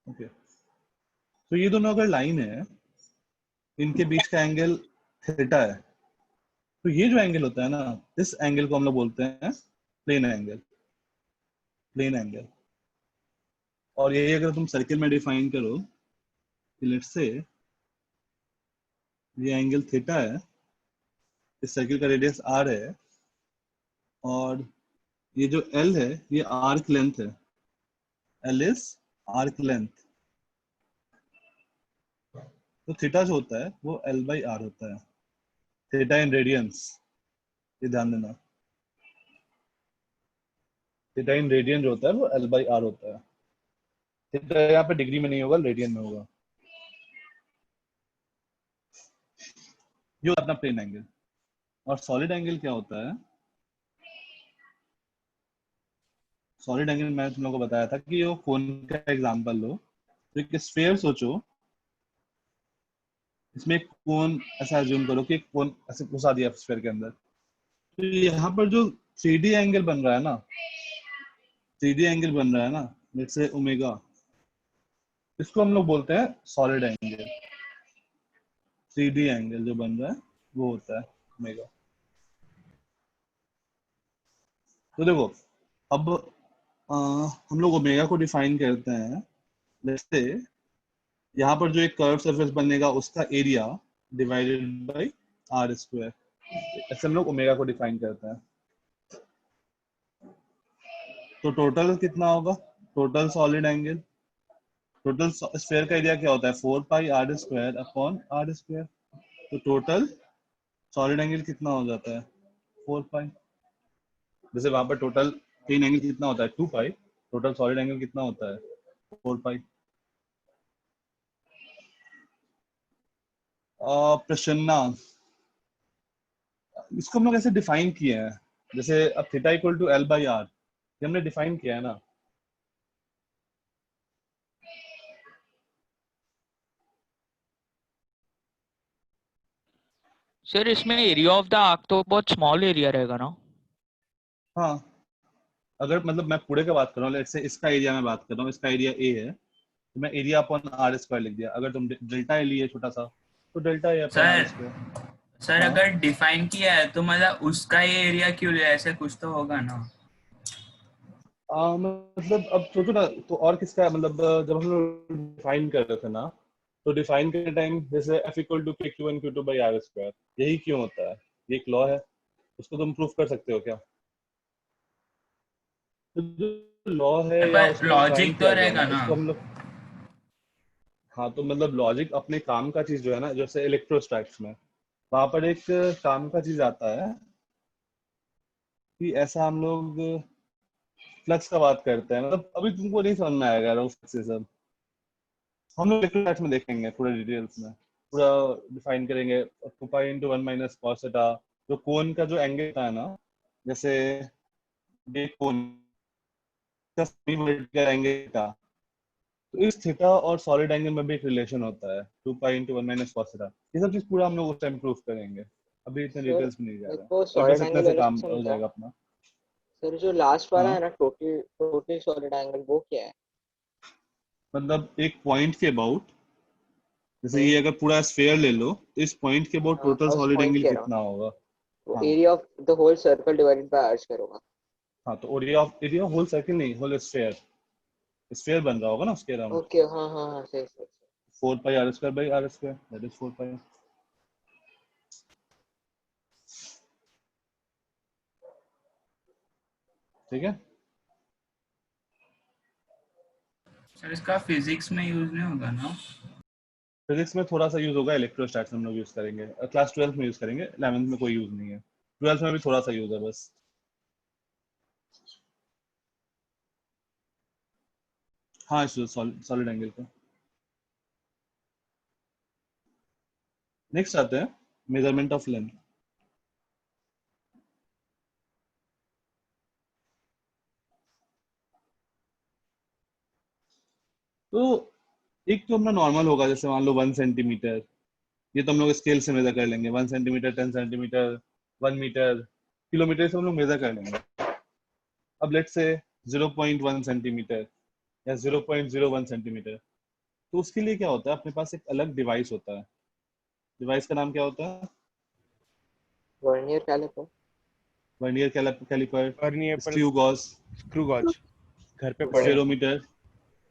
Okay, तो ये दोनों अगर लाइन है, इनके बीच का एंगल थीटा है, तो ये जो एंगल होता है ना, इस एंगल को हम लोग बोलते हैं प्लेन एंगल, प्लेन एंगल। और ये अगर तुम सर्किल में डिफाइन करो, लेट्स से ये एंगल थीटा है, इस सर्किल का रेडियस आर है, और ये जो एल है ये आर्क लेंथ है, एल इज आर्क लेंथ। तो थीटा जो होता है वो एल बाई आर होता है, थीटा इन रेडियंस, ये ध्यान देना। थीटा इन रेडियन जो होता है वो एल बाई आर होता है। थीटा यहाँ पे डिग्री में नहीं होगा, रेडियन में होगा। ये होता है अपना प्लेन एंगल। और सॉलिड एंगल क्या होता है? सॉलिड एंगल मैंने तुम लोगों को बताया था कि वो कोन का एग्जांपल लो, तो एक स्फीयर सोचो, इसमें एक कोन ऐसा अज्यूम करो कि एक कोन ऐसे घुसा दिया स्फीयर के अंदर, तो यहाँ पर जो 3D एंगल बन रहा है ना, 3D एंगल बन रहा है ना, लेट्स से ओमेगा, इसको हम लोग बोलते हैं सॉलिड एंगल। 3D एंगल जो बन रहा है वो होता है ओमेगा। तो देखो, अब हम लोग ओमेगा को डिफाइन करते हैं, जैसे यहाँ पर जो एक कर्व सरफेस बनेगा उसका area divided by r square, ऐसे हम लोग ओमेगा को डिफाइन करते हैं। तो टोटल कितना होगा? Total solid angle, total sphere का एरिया क्या होता है? 4 pi R square upon R square. तो टोटल सॉलिड एंगल कितना हो जाता है? 4 पाई। जैसे वहां पर टोटल प्लेन एंगल कितना होता है? 2 पाई। टोटल सॉलिड एंगल कितना होता है? 4 पाई। प्रश्न, इसको हम लोग ऐसे डिफाइन किए हैं, जैसे अब theta equal to l by r, ये हमने डिफाइन किया है ना। सर इसमें एरिया ऑफ द आर्क तो बहुत स्मॉल एरिया रहेगा ना? हाँ, अगर मतलब मैं पूरे का बात कर रहा हूँ, लेट्स से इसका एरिया मैं बात कर रहा हूँ, इसका एरिया ए है, तो मैं एरिया अपॉन आर स्क्वायर लिख दिया। अगर तुम डेल्टा ए लिए छोटा सा, तो delta a upon r sir square. Sir हाँ, अगर डिफाइन किया है तो मतलब उसका ये एरिया क्यों लिया, ऐसे कुछ तो होगा ना। मतलब अब सोचो ना, तो और किसका मतलब जब हम लोग डिफाइन कर रहे थे ना, तो डिफाइन करने टाइम जैसे f equal to k q n q two by are square, यही क्यों होता है? ये एक लॉ है, उसको तुम प्रूफ कर सकते हो क्या? तो जो लॉ है या पर उसको डिफाइन लॉजिक किया तो गया रहेगा ना, ना। इसको हम लोग, हाँ, तो मतलब लॉजिक अपने काम का चीज जो है ना, जैसे इलेक्ट्रोस्टैटिक्स में वहां पर एक काम का चीज आता है कि ऐसा हम लोग फ्लक्स का बात करते हैं, मतलब अभी तुमको नहीं समझ में आएगा फ्लक्स से सब, हम लोग इलेक्ट्रोस्टैटिक्स में देखेंगे पूरा डिटेल्स में, पूरा डिफाइन करेंगे। Two pi into one minus cos theta, जो कोन का जो एंगल होता है ना, जैसे ये कोन का सभी वर्टिकल एंगल का, तो इस थीटा और सॉलिड एंगल में भी एक रिलेशन होता है, 2 पाई into one minus cos theta. ये सब चीज पूरा हम लोग उस टाइम प्रूफ करेंगे, अभी इतने सर डिटेल्स में नहीं जा मेरे रहा है। को अभी बस सॉलिड इतने एंगल से वाला काम हो समझा। जाएगा अपना। सर जो लास्ट वाला हाँ, है ना, टोटल टोटल सॉलिड एंगल, वो क्या है? मतलब एक पॉइंट के अबाउट, जैसे हम्म। ये अगर पूरा स्फेयर ले लो, तो इस पॉइंट के अबाउट हाँ, टोटल और उस सॉलिड पॉइंट एंगल के अराउंड कितना होगा? वो हाँ, area of the whole circle divided by r square होगा। हाँ, तो एरिया होल सर्किल नहीं, होल स्फेयर, स्फेयर बन रहा होगा ना उसके अराउंड। ओके, हाँ हाँ हाँ, सही सही सही। 4 pi R square by are square, that is 4 pi. ठीक है। सर इसका फिजिक्स में यूज नहीं होगा ना। फिजिक्स में थोड़ा सा यूज होगा, इलेक्ट्रोस्टैटिक्स हम लोग यूज करेंगे, क्लास 12 में यूज करेंगे, 11th में कोई यूज नहीं है, 12th में भी थोड़ा सा यूज है बस। हाँ, सॉलिड एंगल का। नेक्स्ट आते हैं मेजरमेंट ऑफ लेंथ। तो एक तो अपना नॉर्मल होगा, जैसे मान लो 1 सेंटीमीटर, ये तो हम लोग स्केल से मेजर कर लेंगे, 1 सेंटीमीटर, 10 सेंटीमीटर, 1 मीटर, किलोमीटर से हम लोग मेजर कर लेंगे। अब लेट से 0.1 सेंटीमीटर या 0.01 सेंटीमीटर, तो उसके लिए क्या होता है, अपने पास एक अलग डिवाइस होता है। डिवाइस का नाम क्या होता है? Vernier caliper. Vernier caliper, vernier पर स्क्रू गॉज, स्क्रू गॉज घर पे पड़े हैं। स्फेरोमीटर।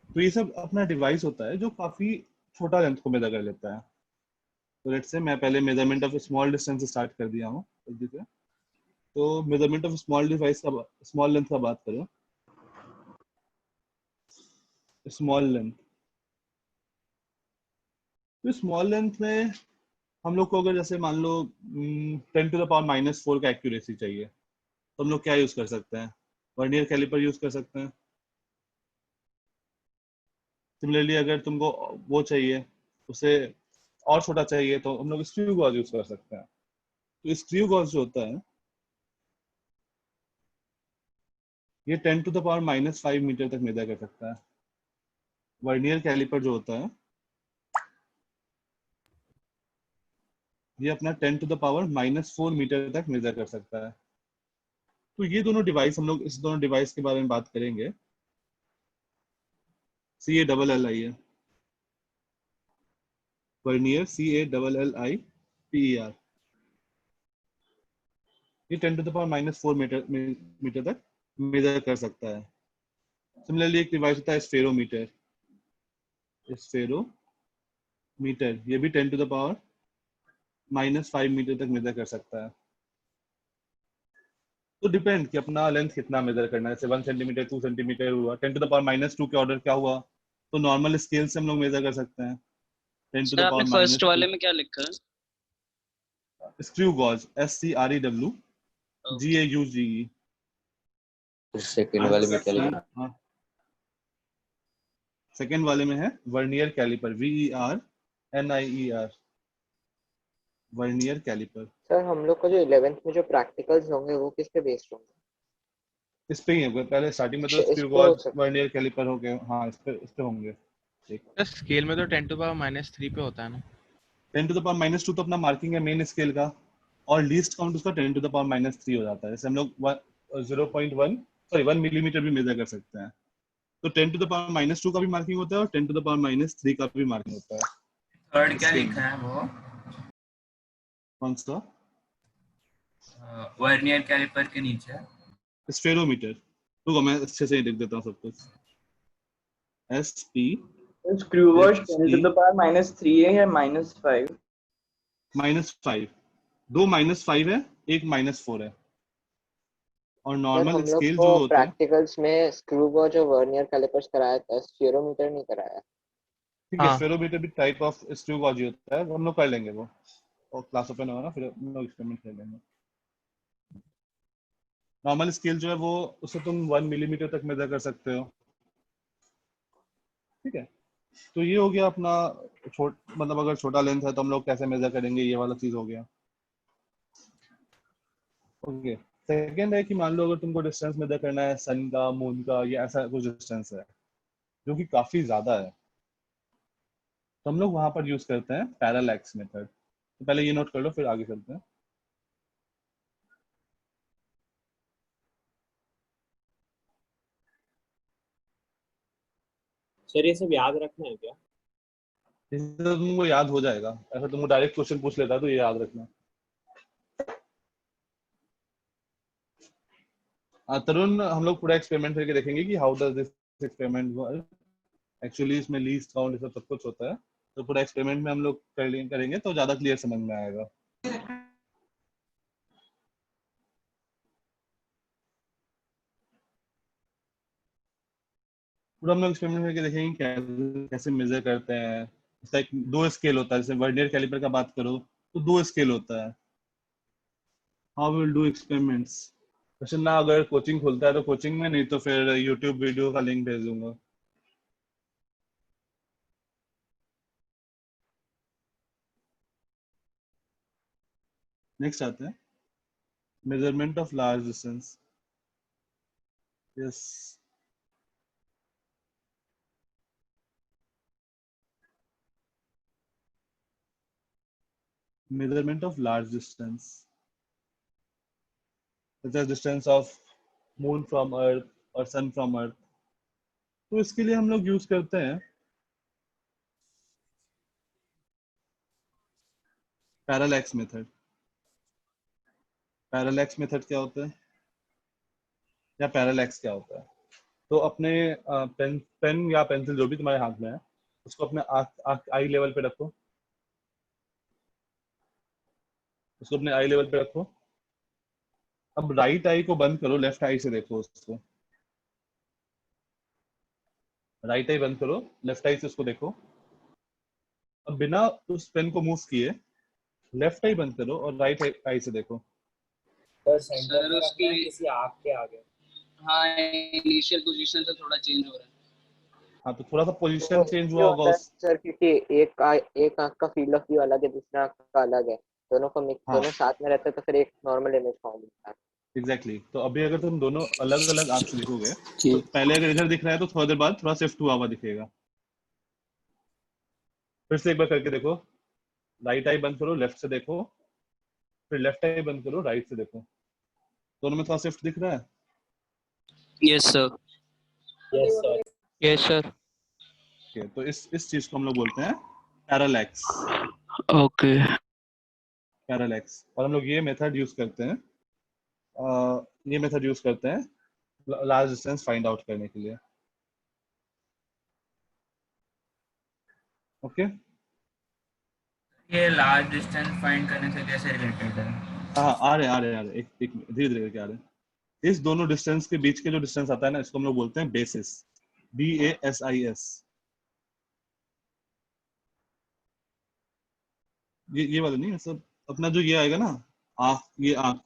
तो ये सब अपना डिवाइस होता है जो काफी छोटा लेंथ को मेजर कर लेता है। तो लेट्स से मैं पहले measurement of small distance start कर दिया हूँ जल्दी से। तो मेजरमेंट ऑफ स्मॉल डिवाइस का, स्मॉल लेंथ का बात करें, स्मॉल लेंथ। तो स्मॉल लेंथ में हम लोग को अगर जैसे मान लो 10⁻⁻⁴ का एक्यूरेसी चाहिए, तो हम लोग क्या यूज कर सकते हैं? वर्नियर कैलिपर यूज कर सकते हैं। सिमिलरली अगर तुमको वो चाहिए, उसे और छोटा चाहिए, तो हम लोग स्क्रू गॉज यूज कर सकते हैं। तो स्क्रू गॉज जो होता है ये 10⁻⁻5 मीटर तक मेजर कर सकता है। वर्नियर कैलिपर जो होता है ये अपना 10⁻⁻4 मीटर तक मेजर कर सकता है। तो ये दोनों डिवाइस, हम लोग इस दोनों डिवाइस के बारे में बात करेंगे। CALLI है वर्नियर, CALLIPER। ये 10⁻⁻4 मीटर तक मेजर कर सकता है। सिमिलरली एक डिवाइस होता है स्फेरोमीटर। स्फेरोमीटर ये भी 10⁻⁻5 मीटर तक मेजर कर सकता है। तो डिपेंड कि अपना लेंथ कितना मेजर करना है। जैसे 1 सेंटीमीटर, 2 सेंटीमीटर हुआ, 10⁻⁻2 के ऑर्डर क्या हुआ, तो नॉर्मल स्केल से हम लोग मेजर कर सकते हैं। सर आपने फर्स्ट 10⁻2 वाले में क्या लिखा है? Screw gauge, SCREW GAUGE। Second वाले में क्या लिखा? सेकेंड वाले में है vernier caliper, VERNIER, vernier caliper. Sir हम लोग का जो 11th में जो प्रैक्टिकल्स होंगे वो किस पे बेस्ड होंगे? इस पे ही है, पहले स्टार्टिंग में तो इस स्क्रू पे हो गॉज सकता वर्नियर कैलिपर हो गए। हाँ, इस पे होंगे। ठीक। स्केल में तो 10⁻³ पे होता है ना? 10⁻2 तो अपना मार्किंग है मेन स्केल का, और लीस्ट काउंट उसका 10⁻³ हो जाता है। जैसे हम लोग 1 मिलीमीटर भी मेजर कर सकते हैं। तो 10⁻2 का भी मार्किंग होता है और 10⁻³ का भी मार्किंग होता है। थर्ड क्या Scale लिखा है वो? कौन सा? वर्नियर कैलिपर के नीचे स्फेरोमीटर। रुको मैं अच्छे से ही लिख देता हूँ सब कुछ। SP स्क्रू गॉज SP 10⁻³ है या -5? -5। 2 -5 है, एक -4 है। और सर नॉर्मल हम लोग स्केल को जो होता है, प्रैक्टिकल्स में स्क्रू गॉज और वर्नियर कैलिपर्स कराया था, स्फीरोमीटर नहीं कराया। ठीक है। हाँ। स्फेरोमीटर भी टाइप ऑफ स्क्रू गॉज ही होता है, वो हम लोग कर लेंगे वो, और क्लास ओपन होगा ना फिर हम लोग एक्सपेरिमेंट कर लेंगे। नॉर्मल स्केल जो है वो, उसे तुम 1 मिलीमीटर तक मेजर कर सकते हो। ठीक है। तो ये हो गया अपना मतलब अगर छोटा लेंथ है तो हम लोग कैसे मेजर करेंगे, ये वाला चीज हो गया। ओके। सेकेंड है कि मान लो अगर तुमको डिस्टेंस मेजर करना है सन का, मून का, या ऐसा कुछ डिस्टेंस है जो कि काफी ज्यादा है, तो हम लोग वहां पर यूज करते हैं पैरालैक्स मेथड। तो पहले ये नोट कर लो, फिर आगे चलते हैं। सर ये सब याद रखना है क्या? इससे तो तुमको याद हो जाएगा। ऐसा तुमको डायरेक्ट क्वेश्चन पूछ लेता है तो ये याद रखना। तरुण, हम लोग पूरा एक्सपेरिमेंट करके देखेंगे कि how does this experiment work. Actually इसमें लीस्ट काउंट सब कुछ होता है, तो पूरा एक्सपेरिमेंट में हम लोग करेंगे तो ज्यादा क्लियर समझ में आएगा। पूरा हम लोग एक्सपेरिमेंट करके देखेंगे कैसे मेजर करते हैं। इसका एक 2 स्केल होता है। जैसे वर्नियर कैलिपर का बात करो तो 2 स्केल होता है। How will do experiments. Question ना अगर कोचिंग खुलता है तो कोचिंग में, नहीं तो फिर यूट्यूब वीडियो का लिंक भेज दूंगा। नेक्स्ट आते हैं measurement of large distance. Yes, measurement of large distance, such as distance of moon from earth or sun from earth। तो इसके लिए हम लोग यूज करते हैं पैरालैक्स मेथड। पैरालैक्स मेथड क्या होता है या पैरालैक्स क्या होता है? तो अपने पेन या पेंसिल जो भी तुम्हारे हाथ में है उसको अपने आई लेवल पे रखो, उसको अपने आई लेवल पे रखो। अब राइट आई को बंद करो, लेफ्ट आई से देखो उसको। राइट आई बंद करो, लेफ्ट आई से उसको देखो। अब बिना उस पेन को मूव किए लेफ्ट आई बंद करो और राइट आई से देखो। सर सेंटर सर में रखना उसकी है किसी आग के आगे। हाँ इनिशियल पोजीशन से थोड़ा चेंज हो रहा है। हाँ तो थोड़ा सा पोजीशन तो चेंज ये हुआ होगा होता है उस। सर, क्योंकि एक आंख का फील्ड ऑफ व्यू अलग है, दूसरा आंख का अलग है, दोनों को मिक्स, हाँ दोनों साथ में रहते हैं तो फिर एक नॉर्मल इमेज फॉर्म होता है। एग्जैक्टली तो अभी अगर तुम दोनों अलग अलग आंख से देखोगे तो ठीक। पहले अगर इधर दिख रहा है तो थोड़ी देर बाद थोड़ा शिफ्ट हुआ हुआ दिखेगा। फिर से एक बार करके देखो, राइट आई बंद करो, लेफ्ट से देखो, फिर लेफ्ट आई बंद करो, राइट से देखो। दोनों में थोड़ा शिफ्ट दिख रहा है। Yes sir. Yes sir. Yes sir. Okay, तो इस चीज को हम लोग बोलते हैं पैरालैक्स। ओके। पैरालैक्स। और हम लोग ये मेथड यूज करते हैं, ये मेथड यूज करते हैं लार्ज डिस्टेंस फाइंड आउट करने के लिए। ओके ये लार्ज डिस्टेंस फाइंड करने से कैसे रिलेटेड है? हाँ आ रहे एक धीरे धीरे करके आ रहे हैं। इस दोनों डिस्टेंस के बीच के जो डिस्टेंस आता है ना, इसको हम लोग बोलते हैं बेसिस। BASIS। ये वाला नहीं, मतलब अपना जो ये आएगा ना, ये आंख,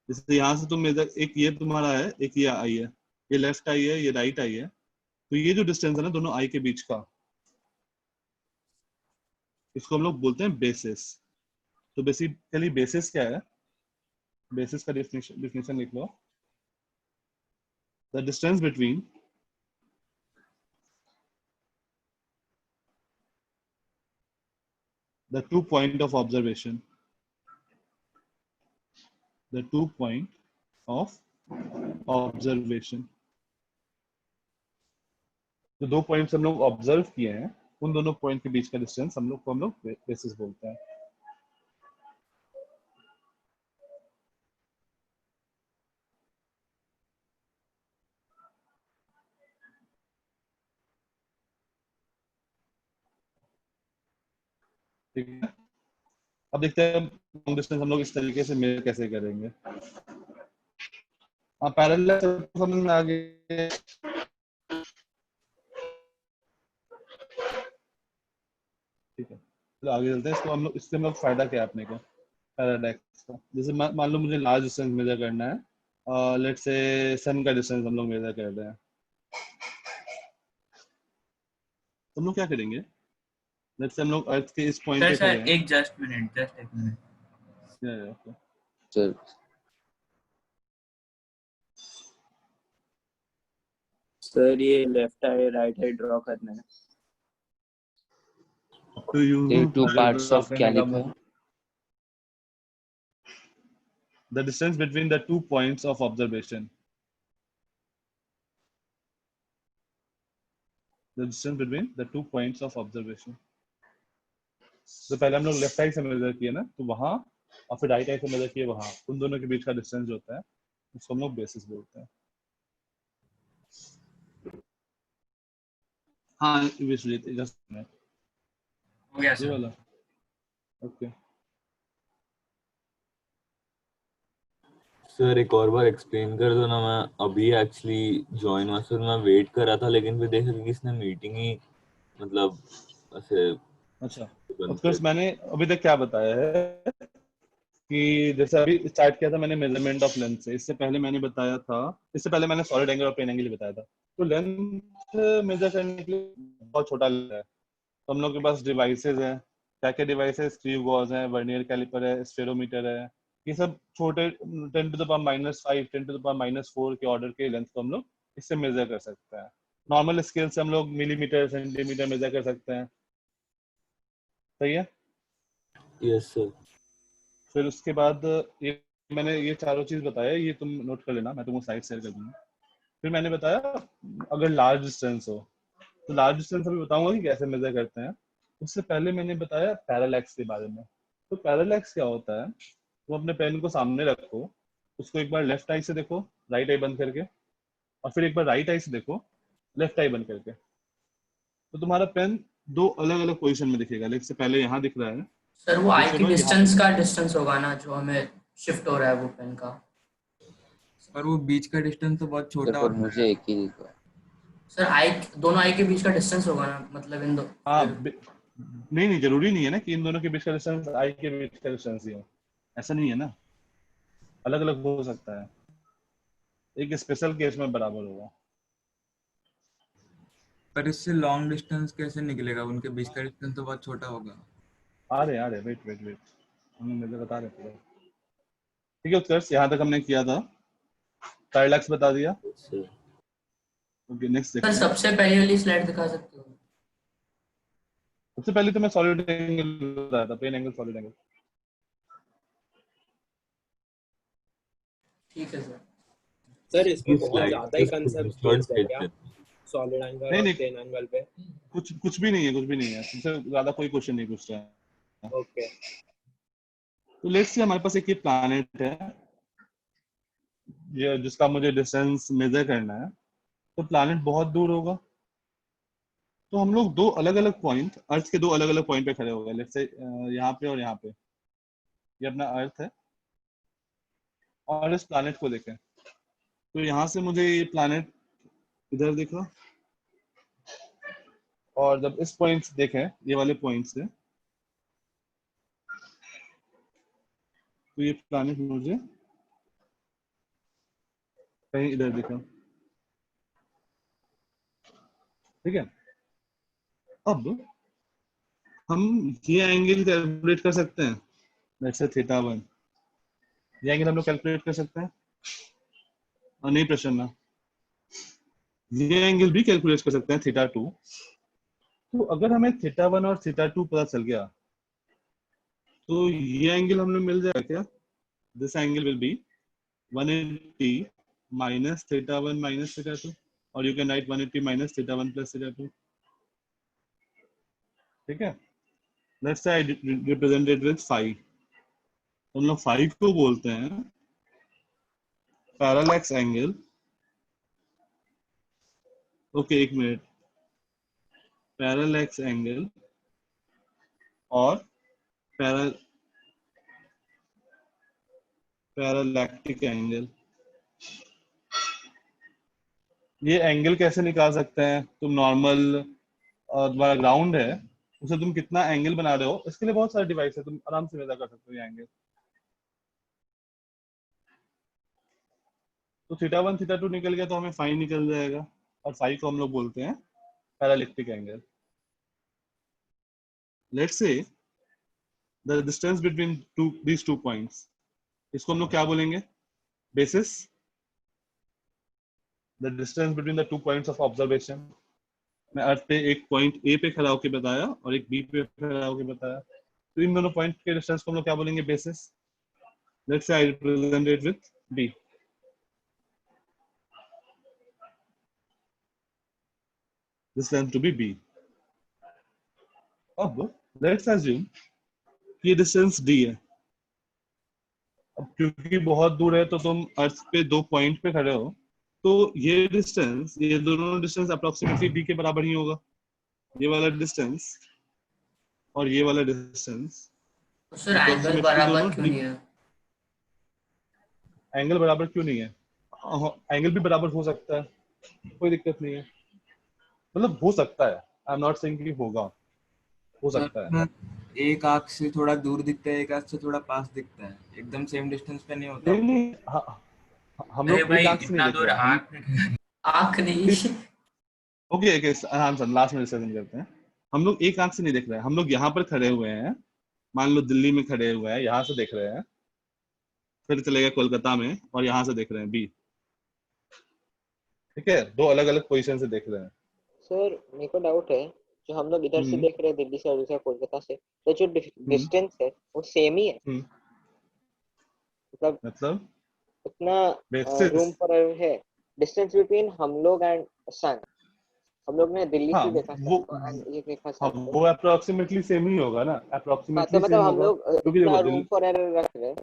जैसे यहाँ से तुम इधर, एक ये तुम्हारा है, एक ये आई है, ये लेफ्ट आई है, ये राइट आई है, तो ये जो डिस्टेंस है ना दोनों आई के बीच का, इसको हम लोग बोलते हैं बेसिस। तो बेसिकली बेसिस क्या है? बेसिस का डिफिनेशन लिख लो। The distance between the 2 point of observation, the 2 point of observation, जो दो पॉइंट्स हम लोग ऑब्जर्व किए हैं उन दोनों पॉइंट के बीच का डिस्टेंस हम लोग बेसिस बोलते हैं। ठीक है, अब देखते हैं लॉन्ग डिस्टेंस हम लोग इस तरीके से मेजर कैसे करेंगे। हाँ पैरेलल समझ में आ गए। ठीक है, चलो आगे चलते हैं। इसको हम लोग, इससे हम लोग फायदा क्या है अपने को पैरालैक्स का? जैसे मान लो मुझे लार्ज डिस्टेंस मेजर करना है, लेट्स से सन का डिस्टेंस हम लोग मेजर कर रहे हैं, तो हम लोग क्या करेंगे? लेट्स से हम लोग अर्थ के इस पॉइंट पे खड़े सर हैं। एक जस्ट एक मिनट। ओके चल सर ये left I right I draw करना है। तो you two parts of caliper. the distance between the 2 points of observation, the distance between the 2 points of observation। तो पहले हम लोग लेफ्ट आई से मेजर किए ना, तो वहां, और फिर राइट आई से मेजर किए वहां, उन दोनों के बीच का डिस्टेंस जो होता है उसको हम लोग बेसिस बोलते हैं। हाँ विश्वजीत जस्ट हो गया ये सर। वाला। ओके सर एक और बार एक्सप्लेन कर दो ना। मैं अभी एक्चुअली ज्वाइन हुआ सर, मैं वेट कर रहा था लेकिन फिर देखा कि किसने मीटिंग ही मतलब ऐसे अच्छा, बंद ऑफ कोर्स कर। मैंने अभी तक क्या बताया है कि जैसे अभी स्टार्ट किया था मैंने मेजरमेंट ऑफ लेंथ से, इससे पहले मैंने बताया था, इससे पहले मैंने सॉलिड एंगल और प्लेन एंगल ही बताया था। तो लेंथ मेजर करने के लिए बहुत छोटा है, तो हम लोग के पास डिवाइसेस हैं। क्या क्या डिवाइसेस? स्क्रू गॉज है, वर्नियर कैलिपर है, स्फेरोमीटर है। ये सब छोटे 10 to the power -5, 10 to the power -4 के ऑर्डर के लेंथ को हम लोग इससे मेजर कर सकते हैं। नॉर्मल स्केल से हम लोग मिलीमीटर, सेंटीमीटर मेजर कर सकते हैं। सही है? Yes sir. फिर उसके बाद ये मैंने ये चारों चीज बताया, ये तुम नोट कर लेना, मैं तुमको साइड शेयर कर दूंगा। फिर मैंने बताया अगर लार्ज डिस्टेंस हो तो लार्ज डिस्टेंस अभी बताऊंगा कि कैसे मेजर करते हैं। उससे पहले मैंने बताया पैरालैक्स के बारे में। तो पैरेलैक्स क्या होता है, तुम अपने पेन को सामने रखो, उसको एक बार लेफ्ट आई से देखो राइट आई बंद करके, और फिर एक बार राइट आई से देखो लेफ्ट आई बंद करके, तो तुम्हारा पेन दो अलग अलग पोजीशन में दिखेगा। लेट से पहले यहाँ दिख रहा है, सर वो आई दूसरे की बार यहाँ डिस्टेंस पे। का डिस्टेंस होगा ना, जो हमें शिफ्ट हो रहा है वो पेन का। पर वो बीच का डिस्टेंस तो बहुत छोटा देखो होता है। मुझे एक ही दिख रहा है। सर आई, दोनों आई के बीच का डिस्टेंस होगा ना, मतलब इन दो हाँ फिर- नहीं जरूरी नहीं है ना कि इन दोनों के बीच का डिस्टेंस आई के बीच का डिस्टेंस ही हो, ऐसा नहीं है ना, अलग अलग हो सकता है, एक स्पेशल केस में बराबर होगा। पर इससे लॉन्ग डिस्टेंस कैसे निकलेगा, उनके बीच का डिस्टेंस तो बहुत छोटा होगा। आ रहे वेट हम मुझे बता रहे पूरा। ठीक है उत्कर्ष, यहाँ तक हमने किया था, पैरेलैक्स बता दिया। सर ओके नेक्स्ट सर देखते हैं। सबसे पहले वाली स्लाइड दिखा सकते हो? सबसे पहले तो मैं सॉलिड एंगल बताया था, प्लेन एंगल सॉलिड एंगल। ठीक है सर। सर इसमें इस बहुत स्लाइड ज्यादा ही पे कंसेप्ट स्क्रीनशॉट बेस्ड है भेज क्या, देते सॉलिड एंगल नहीं और नहीं प्लेन एंगल पे? कुछ भी नहीं है, सबसे ज्यादा कोई क्वेश्चन नहीं पूछ रहा है। ओके तो लेट्स से हमारे पास एक ये प्लैनेट है, ये जिसका मुझे डिस्टेंस मेजर करना है, तो प्लैनेट बहुत दूर होगा, तो हम लोग दो अलग अलग पॉइंट, अर्थ के दो अलग अलग पॉइंट पे खड़े हो गए। लेट्स से यहाँ पे और यहाँ पे, ये अपना अर्थ है, और इस प्लैनेट को देखें, तो यहाँ से मुझे ये प्लैनेट इधर दिखा, और जब इस पॉइंट से देखें, ये वाले पॉइंट से, तो ये प्लैनेट मुझे कहीं इधर दिखा। ठीक है, अब हम ये एंगल कैलकुलेट कर सकते हैं, जैसे θ1, ये एंगल हम लोग कैलकुलेट कर सकते हैं, और नहीं प्रश्न, ये एंगल भी कैलकुलेट कर सकते हैं θ2। तो अगर हमें θ1 और θ2 पता चल गया, तो ये एंगल हम लोग मिल जाएगा क्या, this angle will be 180 minus θ1 minus θ2, और you can write 180 minus θ1 plus θ2। ठीक है, let's say I represent it with 5, हम लोग 5 को बोलते हैं पैरेलैक्स एंगल। ओके एक मिनट, पैरेलैक्स एंगल और पैरालैक्टिक एंगल। ये एंगल कैसे निकाल सकते हैं, तुम नॉर्मल तुम्हारा ग्राउंड है, उसे तुम कितना एंगल बना रहे हो, इसके लिए बहुत सारे डिवाइस है, तुम आराम से मेजर कर सकते हो ये एंगल। तो θ1 θ2 निकल गया, तो हमें 5 निकल जाएगा, और 5 को हम लोग बोलते हैं parallactic angle. Let's say the distance between these two points, इसको हम लोग क्या बोलेंगे, basis, the distance between the 2 points of observation. मैं अर्थ पे एक पॉइंट ए पे खड़ा होकर बताया और एक बी पे खड़ा होकर बताया, तो इन दोनों पॉइंट के डिस्टेंस को हम लोग क्या बोलेंगे, basis. Let's say I represent it with b. This length to be b. अब लेट्स अज्यूम कि ये डिस्टेंस डी है। अब क्योंकि बहुत दूर है, तो तुम अर्थ पे दो पॉइंट पे खड़े हो, तो ये डिस्टेंस, ये दोनों डिस्टेंस अप्रोक्सीमेटली डी के बराबर ही होगा, ये वाला डिस्टेंस और ये वाला डिस्टेंस। तो सर एंगल बराबर क्यों नहीं है? एंगल बराबर क्यों नहीं है, एंगल भी बराबर हो सकता है, कोई दिक्कत नहीं है, मतलब हो सकता है, आई एम नॉट सेइंग कि होगा, हो सकता है। एक आंख से थोड़ा दूर दिखता है, एक आंख से थोड़ा पास दिखता है, एकदम सेम डिस्टेंस पे नहीं होता। नहीं हम लोग भाई एक आंख से इतना नहीं दूर देख आंख आंख नहीं। ओके आराम से लास्ट में डिस्कशन करते हैं। हम लोग एक आंख से नहीं देख रहे हैं, हम लोग यहाँ पर खड़े हुए हैं, मान लो दिल्ली में खड़े हुए हैं, यहाँ से देख रहे हैं, फिर चले गए कोलकाता में और यहाँ से देख रहे हैं बी। ठीक है, दो अलग अलग पोजीशन से देख रहे हैं। सर मेरे को डाउट है, जो हम लोग इधर से देख रहे हैं दिल्ली से और दूसरा कोलकाता से, तो जो डिस्टेंस है वो सेम ही है, मतलब उतना रूम पर है डिस्टेंस बिटवीन हम लोग एंड सन। हम लोग ने दिल्ली हाँ से देखा वो सर and ये देखा हाँ सर वो अप्रोक्सीमेटली सेम ही होगा ना, हाँ तो अप्रोक्सीमेटली मतलब सेम हम होगा, लोग क्योंकि इतना देखो रूम फॉर एरर रख रहे हैं,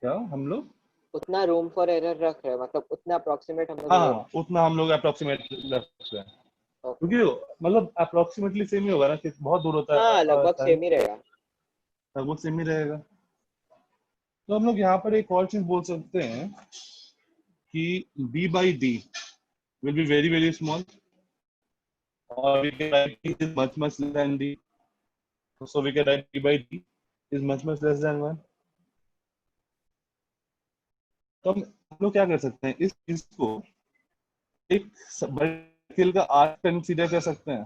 क्या हम लोग उतना रूम फॉर एरर रख रहे हैं, मतलब उतना अप्रोक्सीमेट हम लोग ले हाँ उतना हम लोग अप्रोक्सीमेट रख रहे हैं, ओके क्योंकि मतलब अप्रोक्सीमेटली सेम ही होगा ना, कि बहुत दूर होता हाँ है लगभग टाइम, सेम ही रहेगा। लगभग सेम ही रहेगा। तो हम लोग यहाँ पर एक और चीज बोल सकते हैं कि b by d will be very very small, or we can write d is much less than d, so we can write b by d is much less than 1। तो हम लोग क्या कर सकते हैं, इस चीज को एक बड़े सर्किल का आर्क कंसीडर कर सकते हैं।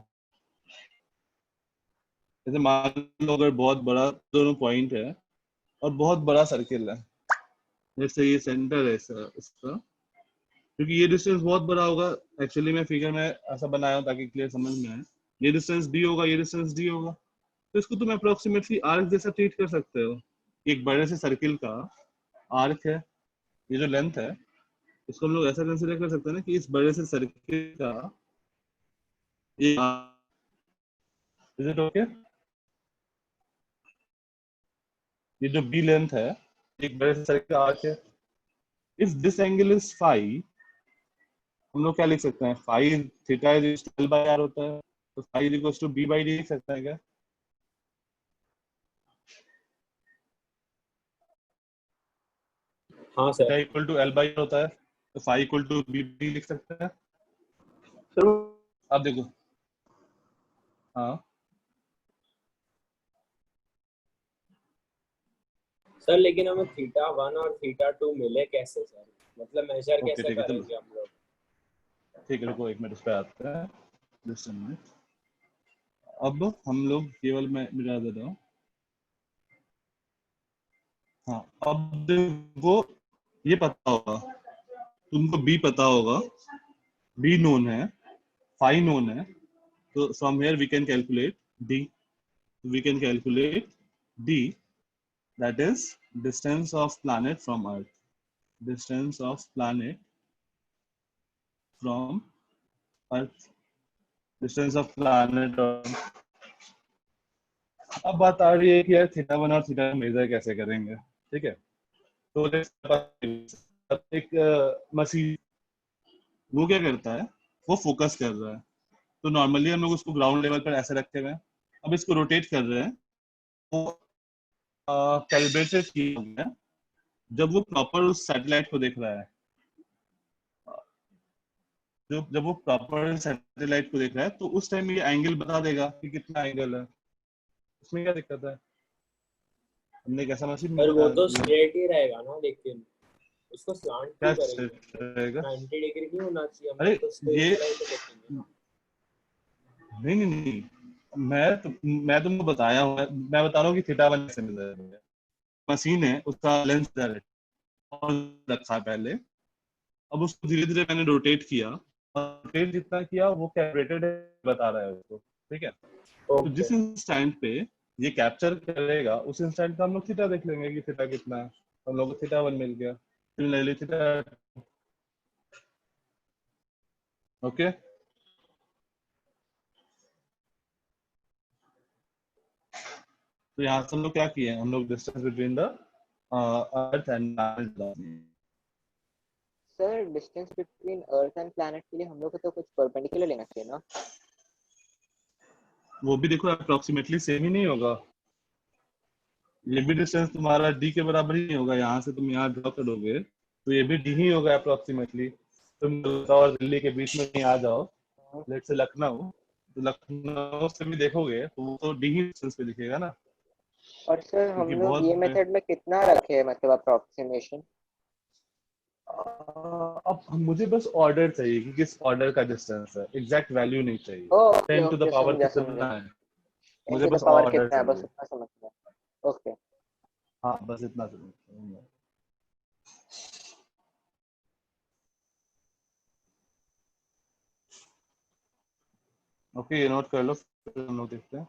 जैसे मान लो अगर बहुत बड़ा दोनों पॉइंट है और बहुत बड़ा सर्किल है, जैसे ये सेंटर है इसका, क्योंकि ये डिस्टेंस बहुत बड़ा होगा, एक्चुअली मैं फिगर में ऐसा बनाया हूँ ताकि क्लियर समझ में आए, ये डिस्टेंस d होगा, ये डिस्टेंस d होगा, तो इसको तुम अप्रोक्सीमेटली आर्क जैसा ट्रीट कर सकते हो। एक बड़े से सर्किल का आर्क है, ये जो लेंथ है इसको हम लोग ऐसा कंसीडर कर सकते हैं ना कि इस बड़े से सर्किल का ये, इज इट ओके? ये जो b लेंथ है एक बड़े से सर्किल का आर्क है, if this angle is phi, हम लोग क्या लिख सकते हैं, phi theta is l by r होता है, तो phi is equals to b by d लिख सकते हैं क्या? हाँ theta sir. Equal to l by r होता है, तो phi equal to b by d लिख सकते हैं। अब देखो, हाँ सर लेकिन हमें θ1 और θ2 मिले कैसे सर, मतलब मेजर ओके कैसे ठीक है, चलो करेंगे हम लोग? ठीक है, रुको एक मिनट, उस पे आते हैं, जस्ट अ मिनट। अब हम लोग केवल मैं मिटा देता हूँ, हाँ अब देखो, ये पता होगा तुमको, b पता होगा, b नोन है, फाई नोन है, तो from here we can calculate d, we can calculate d, that is distance of planet from earth, distance of planet from earth, distance of planet और अब बात आ रही है कि यार थीटा 1 और थीटा मेजर कैसे करेंगे, ठीक है? तो एक मशीन, वो क्या करता है, वो फोकस कर रहा है, तो नॉर्मली हम लोग उसको ग्राउंड लेवल पर ऐसे रखे हुए हैं, अब इसको रोटेट कर रहे हैं, वो कैलिब्रेटेड किया गया है, जब वो प्रॉपर उस सैटेलाइट को देख रहा है, जब वो प्रॉपर सैटेलाइट को देख रहा है, तो उस टाइम ये एंगल बता देगा कि कितना एंगल है, उसमें क्या दिक्कत है? हमने कैसा मशीन सर वो तो क्या स्ट्रेट ही रहेगा ना, लेकिन उसको स्लांट क्यों करेंगे? रहेगा? 90 डिग्री नहीं होना चाहिए, हम अरे लोग तो स्ट्रेट ये रहे तो देखेंगे। नहीं नहीं नहीं, मैं तुमको बताया हूँ, मैं बता रहा हूँ कि थीटा 1 से मशीन है, उसका लेंस और रखा है पहले, अब उसको धीरे धीरे मैंने रोटेट किया, और रोटेट जितना किया वो कैलिब्रेटेड बता रहा है उसको, ठीक है? तो जिस इंस्टेंट पे ये कैप्चर करेगा, उस इंस्टेंट का हम लोग थीटा देख लेंगे कि थीटा कितना है, हम लोग को थीटा 1 मिल गया, सिमिलरली थीटा, ओके? तो यहाँ से हम लोग क्या किए, हम लोग distance between the earth and planet, sir distance between earth and planet के लिए हम लोग को तो कुछ परपेंडिकुलर लेना चाहिए ना? वो भी देखो अप्रोक्सीमेटली सेम ही नहीं होगा, ये भी डिस्टेंस तुम्हारा d के बराबर ही नहीं होगा, यहाँ से तुम यहाँ ड्रॉ करोगे तो ये भी d ही होगा अप्रोक्सीमेटली। तुम कोलकाता और दिल्ली के बीच में कहीं आ जाओ, लेट से लखनऊ, तो लखनऊ से भी देखोगे तो वो तो d ही डिस्टेंस पे दिखेगा ना, और सर हम क्योंकि लोग ये मेथड में कितना रखे हैं, मतलब अप्रोक्सीमेशन? अब मुझे बस ऑर्डर चाहिए कि किस ऑर्डर का डिस्टेंस है, एग्जैक्ट वैल्यू नहीं चाहिए, okay 10 to the okay power समझा कितना समझा, है, 10 मुझे टू द बस पावर ऑर्डर कितना है बस चाहिए, उतना समझ गया। ओके हाँ बस इतना चाहिए। ओके ये नोट कर लो, फिर हम लोग देखते हैं।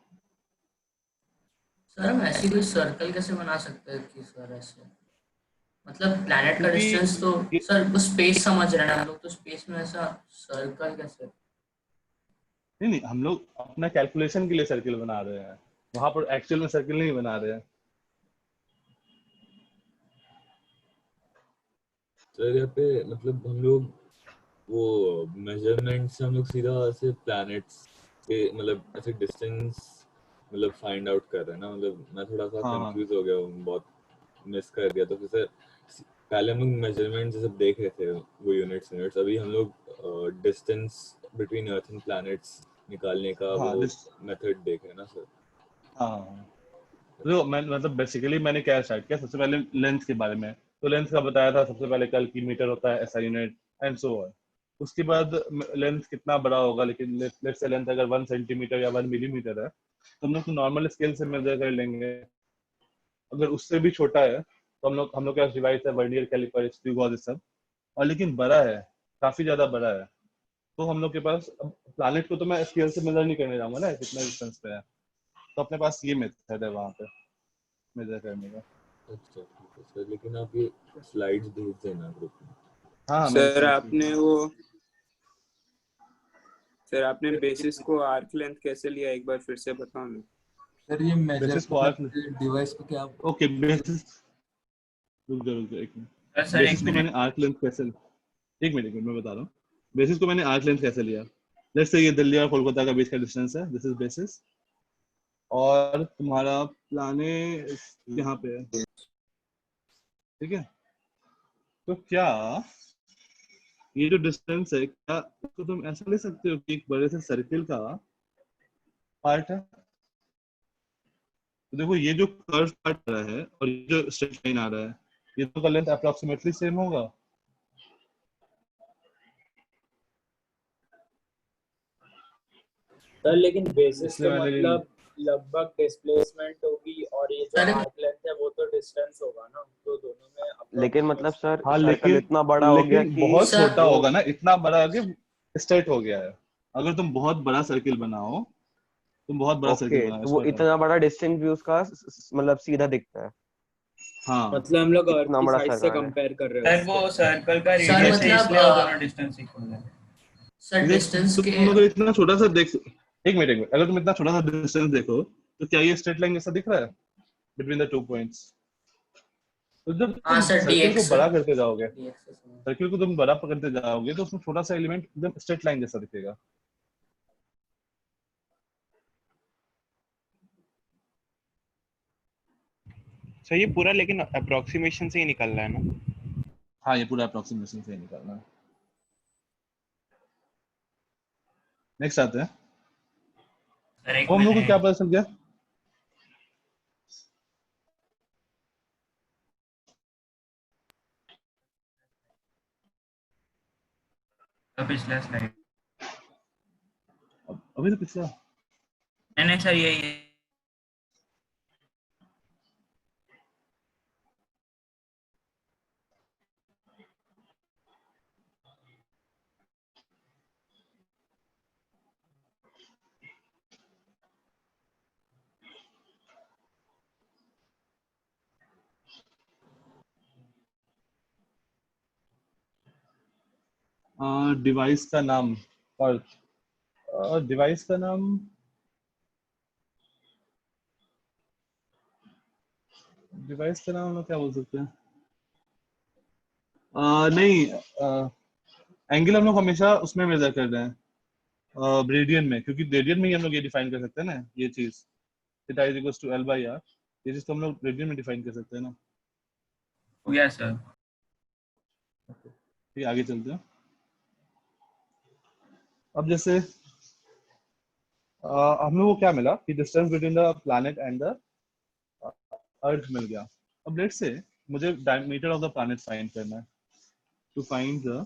सर हम ऐसी कोई सर्कल कैसे बना सकते हैं कि सर ऐसे मतलब प्लैनेट का क्योंकि डिस्टेंस तो ये सर वो स्पेस समझ रहे हैं हम लोग, तो स्पेस में ऐसा सर्कल कैसे? नहीं नहीं, हम लोग अपना कैलकुलेशन के लिए सर्किल बना रहे हैं, वहां पर एक्चुअल में सर्किल नहीं बना रहे हैं। सर यहाँ पे मतलब हम लोग वो मेजरमेंट से हम लोग सीधा ऐसे प्लैनेट्स के मतलब ऐसे डिस्टेंस मतलब फाइंड आउट कर रहे हैं ना। मतलब मैं थोड़ा सा हाँ कंफ्यूज हो गया हूँ, बहुत मिस कर दिया। तो फिर सर पहले हम लोग मेजरमेंट जैसे देख रहे थे वो यूनिट्स, अभी हम लोग distance between earth and planets निकालने का हाँ वो मेथड देख रहे हैं ना सर। हाँ। तो मैं मतलब बेसिकली मैंने क्या स्टार्ट किया, सबसे पहले लेंथ के बारे में। तो लेंथ का बताया था सबसे पहले कल की मीटर होता है ऐसा यूनिट एंड सो ऑन। उसके बाद लेंथ कितना बड़ा होगा, लेकिन लेट्स से लेंथ अगर 1 सेंटीमीटर या 1 मिलीमीटर है तो हम लोग नॉर्मल स्केल से मेजर कर लेंगे। अगर उससे भी छोटा है तो हम लोग का डिवाइस है वर्नियर कैलिपर, स्क्रू गॉज, सब। और लेकिन बड़ा है, काफी ज्यादा बड़ा है, तो हम लोग के पास अब प्लैनेट को तो मैं स्केल से मेजर नहीं करने जाऊंगा ना कितना डिस्टेंस पे है, तो अपने पास ये मेथड है वहां पे मेजर करने का। अच्छा ठीक है सर, लेकिन आप ये स्लाइड्स भेज देना ग्रुप में। हाँ मैं सर आपने बेसिस को आर्क लेंथ कैसे लिया, एक बार फिर से बताओ ना। सर ये मेजर बेसिस को मतलब डिवाइस को क्या? ओके बेसिस, रुक जाओ एक मिनट। सर बेसिस एक को मैंने मिनट। आर्क लेंथ कैसे, एक मिनट मैं बता रहा हूँ। बेसिस को मैंने आर्क लेंथ कैसे लिया। लेट्स से ये दिल्ली और कोलकाता का बीच का डिस्टेंस है, दिस इज बेसिस। और तुम्हारा प्लाने यहाँ पे है, ठीक है। तो क्या ये जो डिस्टेंस है, क्या इसको तुम ऐसा ले सकते हो कि एक बड़े से सर्किल का पार्ट है। तो देखो ये जो कर्व पार्ट आ रहा है और ये जो स्ट्रेट लाइन आ रहा है, ये तो का लेंथ अप्रोक्सीमेटली सेम होगा। सर लेकिन बेसिस इसलिए तो मैंने मतलब लगभग डिस्प्लेसमेंट होगी, और ये जो सर आर्क लेंथ है वो तो डिस्टेंस होगा ना, तो दोनों में लेकिन मतलब सर हाँ सर्कल इतना बड़ा हो गया लेकिन कि बहुत सर छोटा वो होगा ना, इतना बड़ा है कि स्ट्रेट हो गया है। अगर तुम बहुत बड़ा सर्किल बनाओ, तुम बहुत बड़ा ओके, सर्किल बनाओ तो वो स्क्वायर टाइप। इतना बड़ा डिस्टेंस भी उसका मतलब सीधा दिखता है, हाँ मतलब हम लोग अर्थ इतना की बड़ा साइड से सर्कल है। कंपेयर कर रहे हो सर उसको। वो सर्कल का सर रेडियस है, मतलब इसलिए वो दोनों डिस्टेंस इक्वल है। सर डिस्टेंस के तुम अगर इतना छोटा सा देख, एक मिनट, अगर तुम इतना छोटा सा डिस्टेंस देखो तो क्या ये स्ट्रेट लाइन जैसा दिख रहा है बिटवीन द 2 पॉइंट्स। तो जब हाँ तुम सर सर्किल को डीएक्स बड़ा करते जाओगे, डीएक्स सर्किल को तुम बड़ा करते जाओगे तो उसमें छोटा सा एलिमेंट एकदम स्ट्रेट लाइन जैसा दिखेगा। सर ये पूरा लेकिन अप्रोक्सीमेशन से ही निकल रहा है ना। हाँ ये पूरा अप्रोक्सीमेशन से ही निकलना है। नेक्स्ट आते हैं, सर एक वो हम लोग को क्या मिनट। पता चल गया। तो पिछला स्लाइड। अभी तो पिछला नहीं नहीं सर यही है। डिवाइस का नाम, और डिवाइस का नाम हम लोग क्या बोल सकते हैं। नहीं, एंगल हम लोग हमेशा उसमें मेजर कर रहे हैं रेडियन में, क्योंकि रेडियन में ही हम लोग ये डिफाइन कर सकते हैं ना, ये चीज theta is equals to L/R। ये चीज तो हम लोग रेडियन में डिफाइन कर सकते हैं ना। हो गया सर। ठीक, आगे चलते हैं। अब जैसे हम लोग को क्या मिला कि distance between the planet and the earth मिल गया। अब लेट्स से मुझे diameter of the planet find करना है। To find the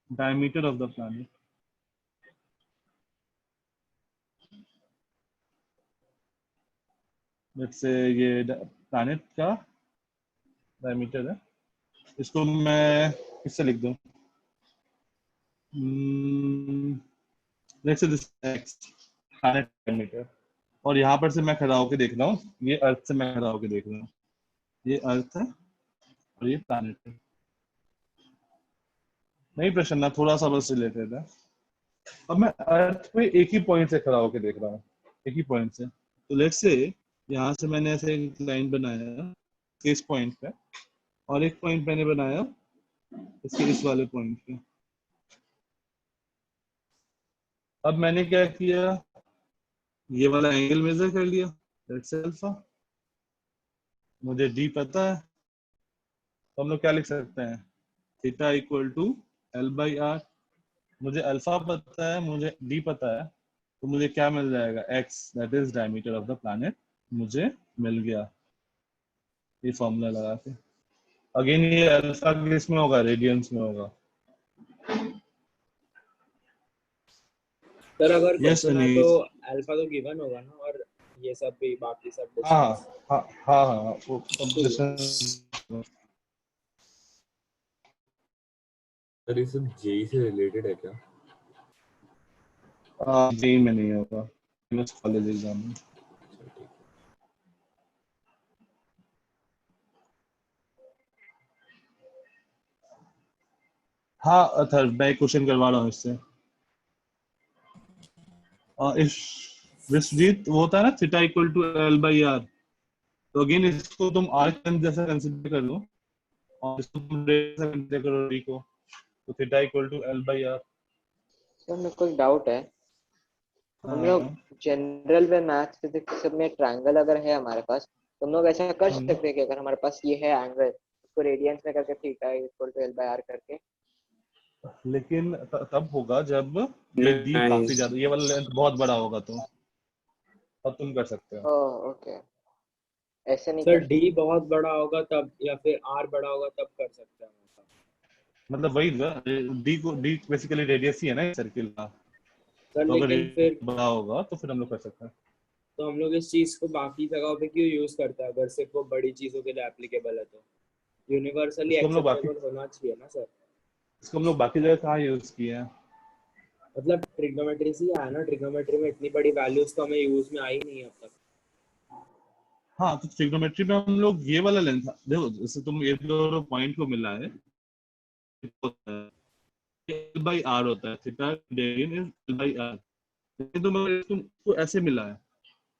diameter of the planet, let's say ये प्लैनेट का डायमीटर है, इसको मैं किससे लिख दूं। Let's say this x planet diameter, और यहाँ पर से मैं खड़ा होकर देख रहा हूँ, ये अर्थ से मैं खड़ा होकर देख रहा हूँ। ये अर्थ है और ये प्लैनेट है। नहीं प्रश्न थोड़ा सा बस रिलेटेड है। अब मैं अर्थ पे एक ही पॉइंट से खड़ा होकर देख रहा हूँ, एक ही पॉइंट से। तो लेट्स से यहाँ से मैंने ऐसे एक लाइन बनाया इस पॉइंट पे, और एक पॉइंट मैंने बनाया इसके इस वाले पॉइंट पे। अब मैंने क्या किया, ये वाला एंगल मेजर कर लिया, दैट्स अल्फा। मुझे डी पता है, तो हम लोग क्या लिख सकते हैं, theta equal to l by r. मुझे अल्फा पता है, मुझे डी पता है, तो मुझे क्या मिल जाएगा, x, that is diameter of the planet, मुझे मिल गया ये फॉर्मूला लगा के। अगेन ये अल्फा किस में होगा, रेडियंस में होगा। सर अगर यस क्वेश्चन है तो अनीश। अल्फा तो गिवन होगा ना, और ये सब भी बाकी सब हाँ डिस्टेंस। हाँ हाँ हाँ, वो सब डिस्टेंस। सर ये सब जेई से रिलेटेड है क्या? जी में नहीं होगा, बस कॉलेज एग्जाम में। हाँ थर्ड मैं एक क्वेश्चन करवा रहा हूँ इससे। इस विश्वजीत वो होता है ना theta equal to l by r, तो अगेन इसको तुम आर जैसा कंसिडर कर लो और इसको तुम जैसा कंसिडर करो डी को, तो theta equal to l by r. Sir मेरे को एक डाउट है, हम लोग जनरल में मैथ्स फिजिक्स सब में ट्रायंगल अगर है हमारे पास, तो हम लोग ऐसा कर सकते हैं कि अगर हमारे पास ये है एंगल, उसको रेडियंस में करके theta equal to l by r करके। लेकिन तब होगा जब ये डी काफी ज्यादा, ये वाला लेंथ बहुत बड़ा होगा, तो तब तुम कर सकते हो। ओह ओके, ऐसे नहीं सर कर डी बहुत बड़ा होगा तब, या फिर आर बड़ा होगा तब कर सकते हैं। मतलब वही डी को, डी बेसिकली रेडियस ही है ना सर्किल का, सर तो अगर लेकिन फिर बड़ा होगा तो फिर हम लोग कर सकते हैं। तो हम लोग इस चीज को बाकी जगहों पे क्यों यूज करते हैं, अगर सिर्फ वो बड़ी चीजों के लिए एप्लीकेबल है तो यूनिवर्सली इसको हम लोग बाकी, एक्सेप्टेबल होना चाहिए ना सर। इसको हम लोग बाकी जगह कहाँ यूज किए हैं। मतलब ट्रिग्नोमेट्री से ही आया ना, ट्रिग्नोमेट्री में इतनी बड़ी वैल्यूज तो हमें यूज में आई नहीं है अब तक। हाँ तो ट्रिग्नोमेट्री में हम लोग ये वाला लेंथ, देखो जैसे तुम ये जो पॉइंट को मिला है एल बाई आर होता है, theta radian is l by r. लेकिन तुमको ऐसे मिला है,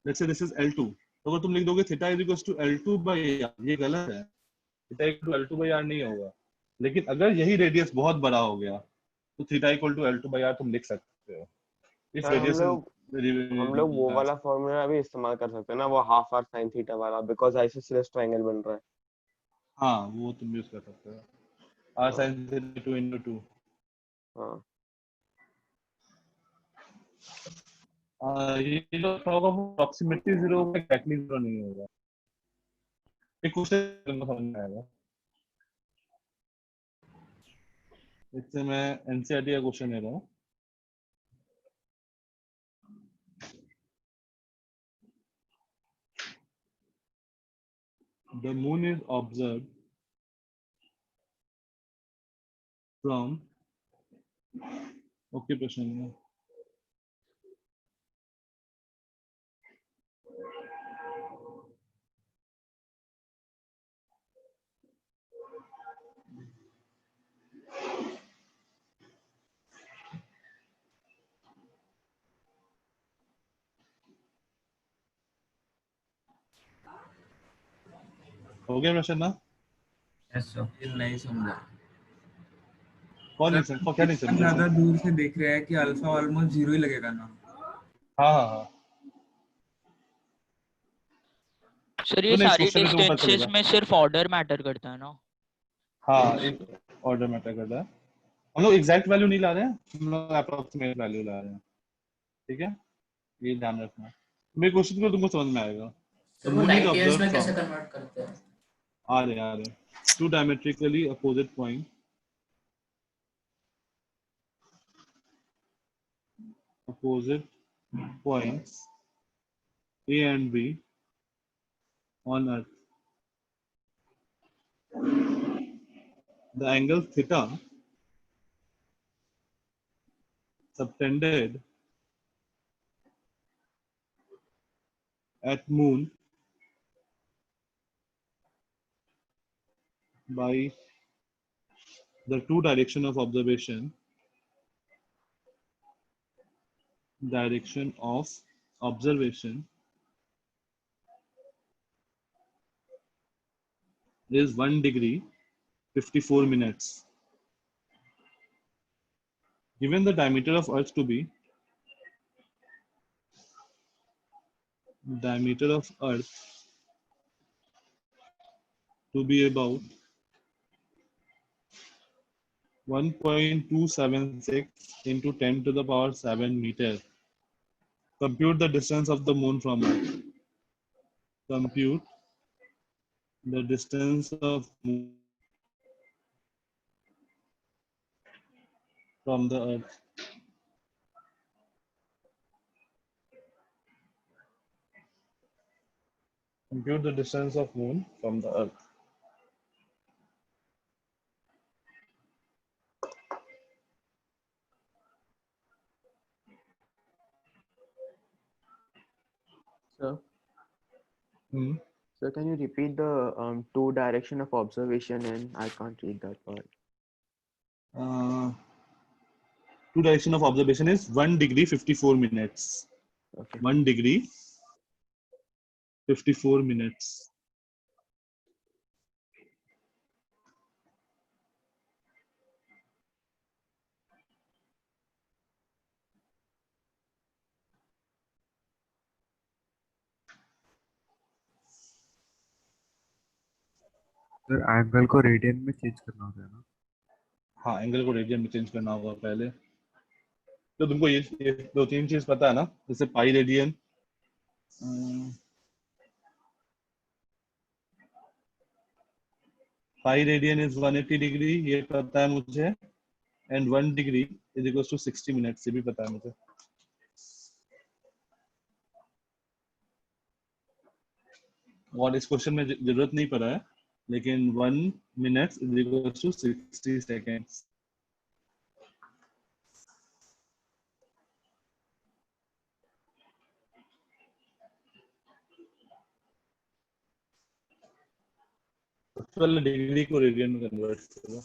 let's say this is L2, तो अगर तुम लिख दोगे theta is equal to L2 by r, ये गलत है, theta equal to L2 by r नहीं होगा। लेकिन अगर यही रेडियस बहुत बड़ा हो गया तो theta equal to L2 by r तुम लिख सकते हो। इस सर रेडियस हम लोग वो वाला फॉर्मूला भी इस्तेमाल कर सकते हैं ना, वो हाफ आर साइन थीटा वाला, बिकॉज आइसोसेलेस ट्रायंगल बन रहा है। हाँ वो तुम यूज कर सकते हो, आर साइन थीटा 2 into 2। हाँ ये जो होगा वो अप्रॉक्सीमेटली जीरो होगा, एग्जैक्टली जीरो नहीं होगा। एक क्वेश्चन तुमको समझ में आएगा, इससे मैं एनसीईआरटी का क्वेश्चन ले रहा हूँ। The moon is observed from, okay प्रश्न है, हो गया प्रश्न ना? यस सर, नहीं समझा। कौन नहीं सर समझा, क्या नहीं समझा? ज्यादा दूर से देख रहे हैं कि अल्फा ऑलमोस्ट जीरो ही लगेगा ना। हाँ हाँ हाँ, सर ये तो नहीं सारी क्वेश्चन में तुमको पता डिस्टेंसेस चलेगा। में सिर्फ ऑर्डर मैटर करता है ना। हाँ एक ऑर्डर मैटर करता है, हम लोग एग्जैक्ट वैल्यू नहीं ला रहे हैं, हम लोग अप्रोक्सीमेट वैल्यू ला रहे हैं, ठीक है, ये ध्यान रखना। मेरे क्वेश्चन को तुमको समझ में आएगा। सर The वो moon is 90 observed में from, कैसे कन्वर्ट करते हैं? आ रहे two diametrically opposite point, opposite points A and B on Earth. The angle theta subtended at moon by the two direction of observation, is 1 degree 54 minutes. Given the diameter of Earth to be about 1.276 into 10 to the power 7 meter. Compute the distance of the moon from Earth. Compute the distance of moon from the Earth. Compute the distance of moon from the Earth. Sir, Hmm. sir, can you repeat the two direction of observation? And I can't read that part. Two direction of observation is 1 degree 54 minutes. Okay. 1 degree 54 minutes. Sir angle को radian में change करना होता है ना? हाँ, angle को radian में change करना होगा पहले। तो तुमको ये दो तीन चीज पता है ना, जैसे pi radian, pi radian is 180 degree, ये पता है मुझे, and 1 degree is equal to 60 minutes, ये भी पता है मुझे। और इस क्वेश्चन में जरूरत नहीं पड़ा है, लेकिन 1 minute is equal to 60 seconds. पहले डिग्री को रेडियन में कन्वर्ट करो।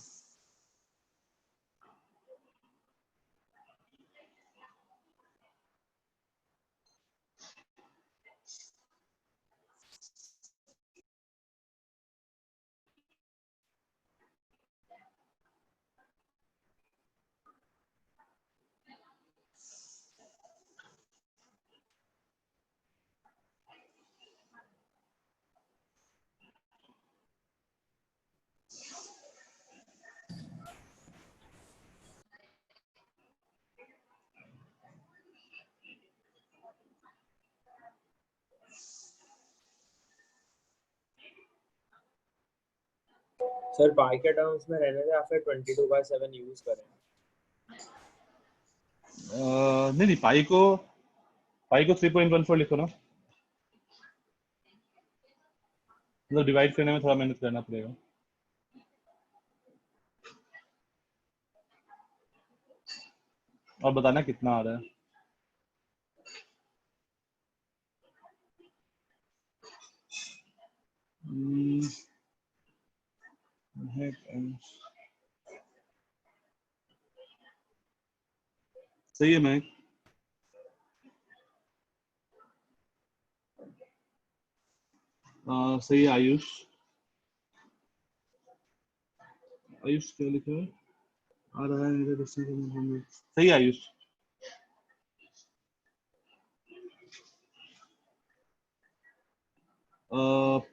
सर पाई के टर्म्स में रहने दे या फिर 22/7 यूज करें? नहीं, पाई को 3.14 लिखो ना, मतलब डिवाइड करने में थोड़ा मेहनत करना पड़ेगा। और बताना कितना आ रहा है। सही है मैं सही है। आयुष क्या लिखा है? आ रहा है मेरे डिस्टेंस। सही है आयुष।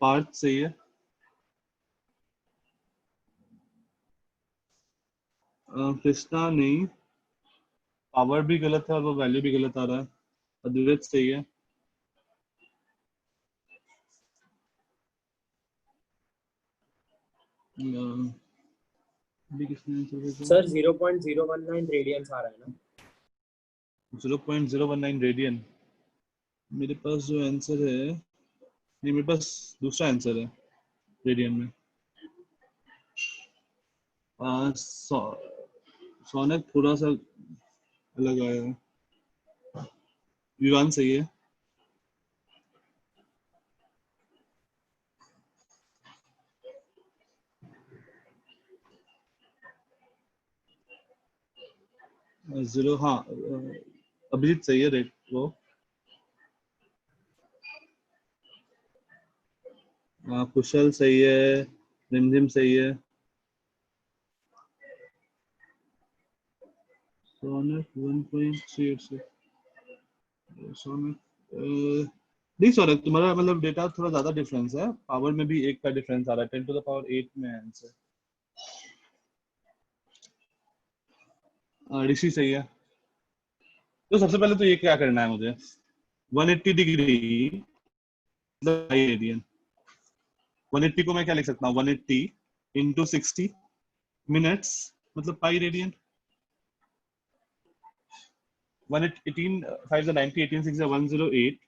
पार्थ सही है। कृष्णा नहीं, पावर भी गलत है और वो वैल्यू भी गलत आ रहा है। अद्वैत सही है। सर 0.019 रेडियंस आ रहा है ना? 0.019 रेडियन। मेरे पास जो आंसर है, नहीं मेरे पास दूसरा आंसर है रेडियन में। सोनक थोड़ा सा अलग आया है। विवान सही है। 0 हाँ अभिजीत सही है रेट वो कुशल सही है रिमझिम सही है सोनक 1.386 सोनक नहीं सौरभ तुम्हारा मतलब डेटा थोड़ा ज्यादा डिफरेंस है पावर में भी 1 का डिफरेंस आ रहा है 10 टू द पावर 8 में आंसर ऋषि सही है तो सबसे पहले तो ये क्या करना है मुझे 180 डिग्री रेडियन 180 को मैं क्या लिख सकता हूँ 180 इंटू 60 मिनट्स मतलब pi radian 118 5 90 18 6 108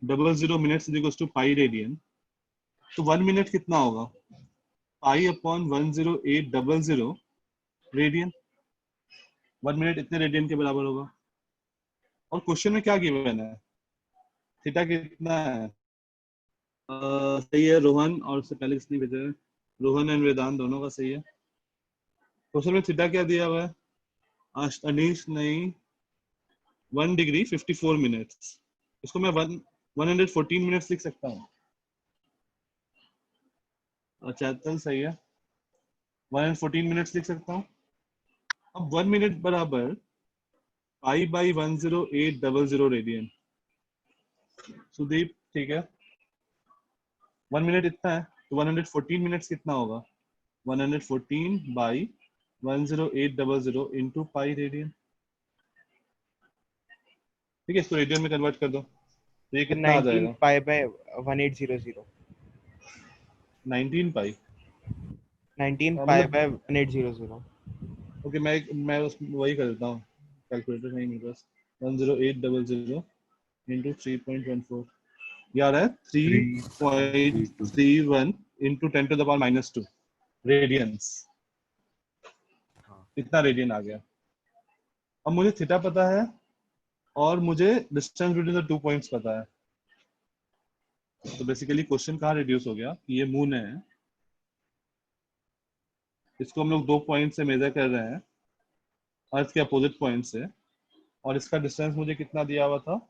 00 minutes is equals to pi radian तो 1 मिनट कितना होगा पाई अपॉन 10800 रेडियन 1 मिनट इतने रेडियन के बराबर होगा और क्वेश्चन में क्या गिवन है थीटा कितना है सही है रोहन और उससे पहले किसने भेजा है रोहन एंड वेदांत दोनों का सही है क्वेश्चन में थीटा क्या दिया हुआ है अनीश नहीं 1 डिग्री 54 मिनट्स इसको मैं 114 मिनट्स लिख सकता हूँ चैतन सही है 114 मिनट्स लिख सकता हूँ अब 1 मिनट बराबर पाई बाई 10800 रेडियन सुदीप ठीक है 1 मिनट इतना है तो 114 मिनट्स कितना होगा 114 बाई 10800 इंटू पाई रेडियन ठीक है इसको रेडियन में कन्वर्ट कर दो तो ये कितना आ 19 जाएगा पाई बाय 1800 19 पाई 19 पाई मतलब बाय 1800 ओके मैं उस वही कर देता हूँ कैलकुलेटर नहीं मेरे पास 10800 इंटू 3.14 ये आ रहा है 3.31 into 10 to the power -2 radians इतना रेडियन आ गया अब मुझे थीटा पता है और मुझे डिस्टेंस बिटवीन द 2 पॉइंट्स पता है तो बेसिकली क्वेश्चन कहाँ रिड्यूस हो गया ये मून है इसको हम लोग 2 पॉइंट से मेजर कर रहे हैं अर्थ के अपोजिट पॉइंट से और इसका डिस्टेंस मुझे कितना दिया हुआ था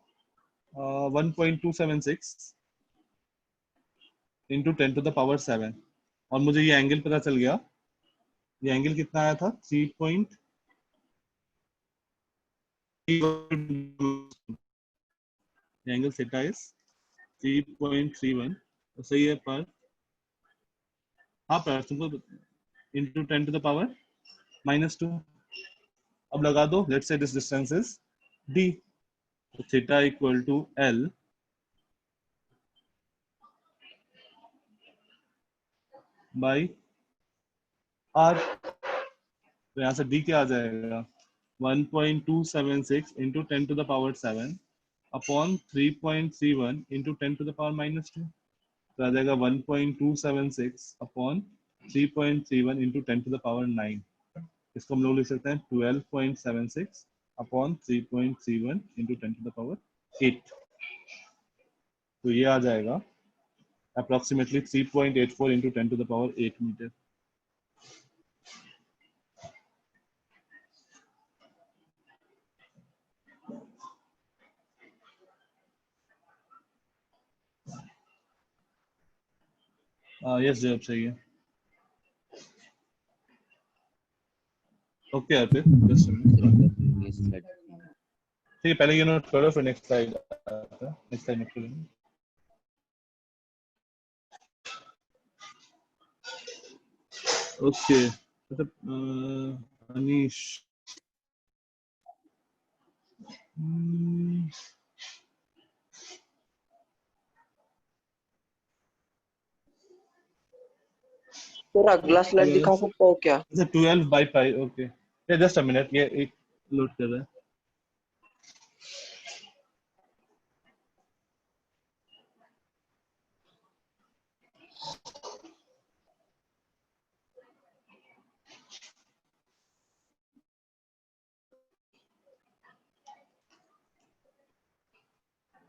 1.276 इंटू 10 टू द पावर 7 और मुझे ये एंगल पता चल गया ये एंगल कितना आया था 3. एंगल थीटा इज 3.31 तो सही है पर हाँ पर तुमको इंटू 10 टू द पावर -2 अब लगा दो let's say this distance is d तो theta equal to l by r तो यहाँ से d क्या आ जाएगा 1.276 into 10 to the power 7 upon 3.31 into 10 to the power -2 तो आ जाएगा 1.276 upon 3.31 into 10 to the power 9 इसको हम लोग लिख सकते हैं 12.76 upon 3.31 into 10 to the power 8 तो ये आ जाएगा approximately 3.84 into 10 to the power 8 metre yes जवाब सही है ओके अर्पित जस्ट ठीक है पहले ये नोट करो फिर नेक्स्ट स्लाइड नोट करेंगे ओके मतलब अनीश फिर अगला स्लाइड दिखा सकते हो क्या 12 by pi okay just a minute ये एक लोड कर रहा है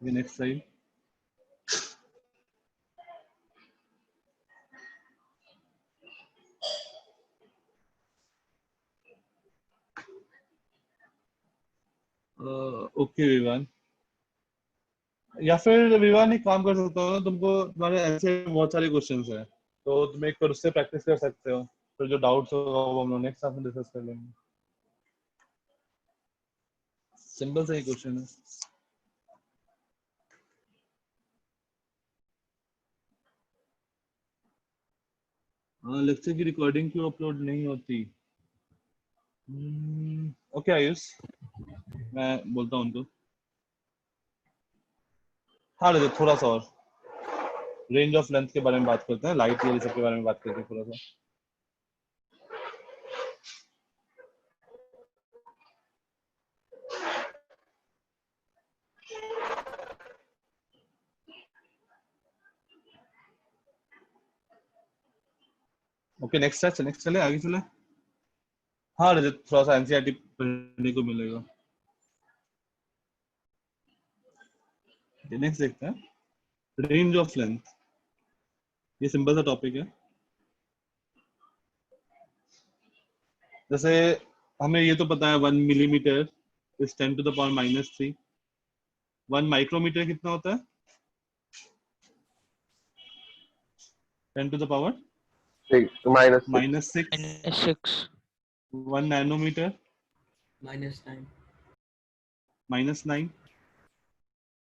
नेक्स्ट स्लाइड ओके विवान, या फिर विवान एक काम कर सकता हूँ ना, तुमको तुम्हारे ऐसे बहुत सारे क्वेश्चंस हैं तो तुम एक बार उससे प्रैक्टिस कर सकते हो, फिर जो डाउट्स होगा वो हम लोग नेक्स्ट क्लास में डिस्कस कर लेंगे। सिंपल सा ही क्वेश्चन है। हाँ, लेक्चर की रिकॉर्डिंग क्यों अपलोड नहीं होती? ओके आयुष, मैं बोलता हूँ उनको। हाँ रजत, थोड़ा सा और रेंज ऑफ लेंथ के बारे में बात करते हैं, लाइट ईयर सब के बारे में बात करते हैं थोड़ा सा। ओके नेक्स्ट चले आगे चले। हाँ रजत, थोड़ा सा एनसीईआरटी पढ़ने को मिलेगा। नेक्स्ट देखते हैं रेंज ऑफ लेंथ, ये सिंपल सा टॉपिक है। जैसे हमें ये तो पता है 1 millimetre is 10 to the power -3। 1 micrometre कितना होता है? 10 to the power -6। 1 nanometre -9।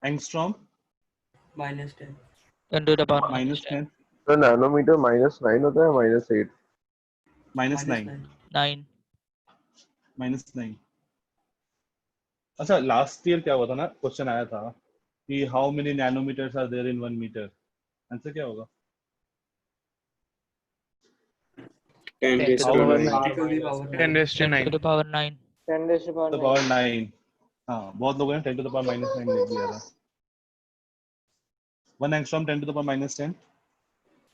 Angstrom -10 10 to the power -10। तो नैनोमीटर -9 होता है -8? -9 अच्छा, लास्ट ईयर क्या हुआ था ना, क्वेश्चन आया था कि how many nanometres are there in 1 metre. Answer क्या होगा? 10 raised to 9. 10 raised to 9. 10 to the power 9 10 raised to the the power power 9। 9। हाँ, बहुत लोगों ने 10 to the power -9 लिख दिया था। 1 angstrom 10 to the power -10।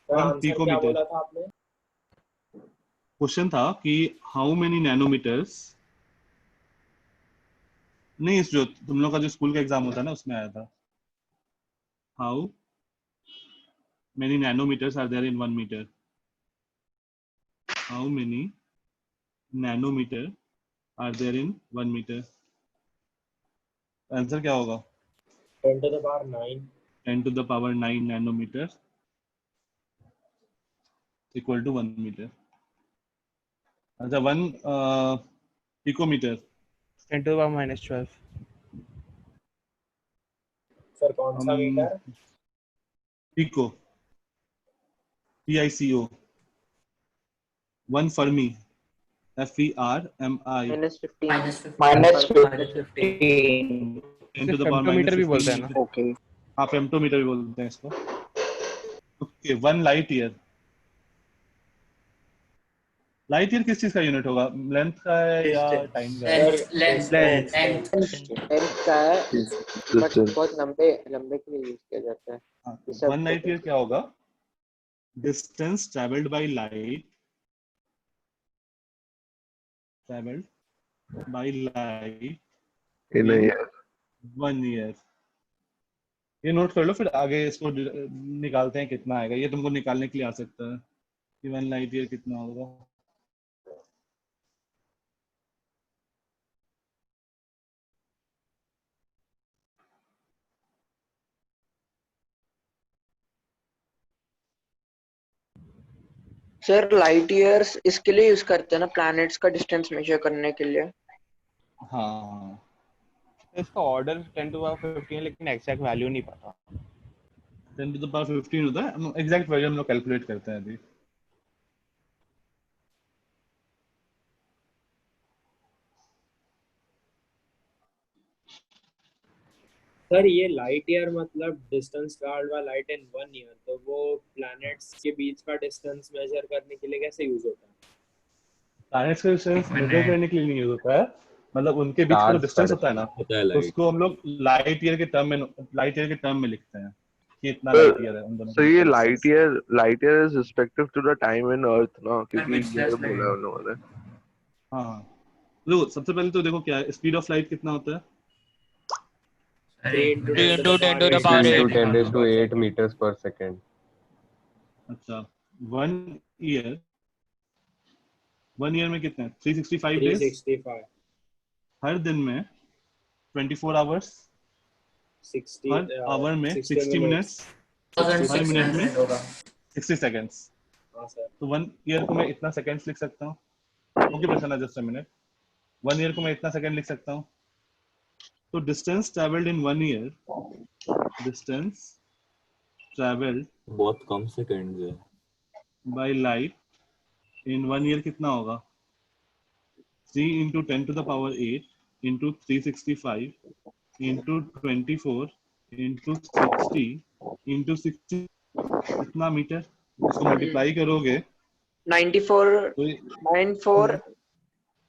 1 picometre. बोला था आपने? क्वेश्चन था कि हाउ मेनी नैनोमीटर्स, नहीं इस जो तुम लोग का जो स्कूल का एग्जाम होता है ना उसमें आया था, how many nanometres are there in 1 metre. How many nanometre are there in 1 metre. Answer क्या होगा? 10 to the power 9। 10 to the power 9 nanometre equal to 1 metre. अच्छा, 1 picometre 10 to the power -12। Sir कौन सा metre? Pico, PICO। 1 fermi, FERMI। -15 10 to the power femtometre भी बोलते हैं ना? Okay, हाँ, फेम्टोमीटर भी बोलते हैं इसको। Okay, 1 light year. Light year किस चीज का यूनिट होगा? लेंथ का है या टाइम का है? लेंथ का है, बट बहुत लंबे के लिए यूज किया जाता है। हाँ, 1 लाइट ईयर क्या होगा? Distance travelled by light, in a year. 1 year. ये नोट कर लो, फिर आगे इसको निकालते हैं कितना आएगा। ये तुमको निकालने के लिए आ सकता है कि 1 लाइट ईयर कितना होगा। सर लाइट ईयर्स इसके लिए यूज करते हैं ना, प्लैनेट्स का डिस्टेंस मेजर करने के लिए। हाँ, इसका ऑर्डर 10 to the power 15 है, लेकिन एग्जैक्ट वैल्यू नहीं पता। 10 to the power 15 होता है। एग्जैक्ट वैल्यू हम लोग कैलकुलेट करते हैं अभी। सर ये लाइट ईयर मतलब distance travelled by light in 1 year, तो वो प्लैनेट्स के बीच का डिस्टेंस मेजर करने के लिए कैसे यूज होता है? प्लैनेट्स का डिस्टेंस मेजर करने के लिए नहीं यूज होता है, मतलब उनके बीच का जो डिस्टेंस होता है ना, उसको हम लोग लाइट ईयर के टर्म में लिखते हैं कि इतना लाइट ईयर है उन दोनों। So ये light year is respective to the time in earth ना, क्योंकि ये बोला है उन्होंने। हाँ, देखो सबसे पहले तो देखो क्या है, स्पीड ऑफ लाइट कितना होता है? 3 into 10 to the power 8 10 raised to 8 meters per second। अच्छा, 1 ईयर में कितना है? 365 डेज। 365। हर दिन में 24 आवर्स, 60 हर आवर में 60 मिनट्स, हर मिनट में 1600 होगा। 60 सेकेंड्स। हाँ सर। तो 1 ईयर को मैं इतना सेकेंड्स लिख सकता हूँ। Okay Prasanna, just a minute. 1 year को मैं इतना सेकंड लिख सकता हूँ। तो distance travelled in 1 year, distance travelled बहुत कम सेकंड्स है। बाय लाइट इन 1 ईयर कितना होगा? 3 into 10 to the power 8 into 365 into 24 into 60 into 60 कितना मीटर? इसको मल्टीप्लाई करोगे 94 तो 94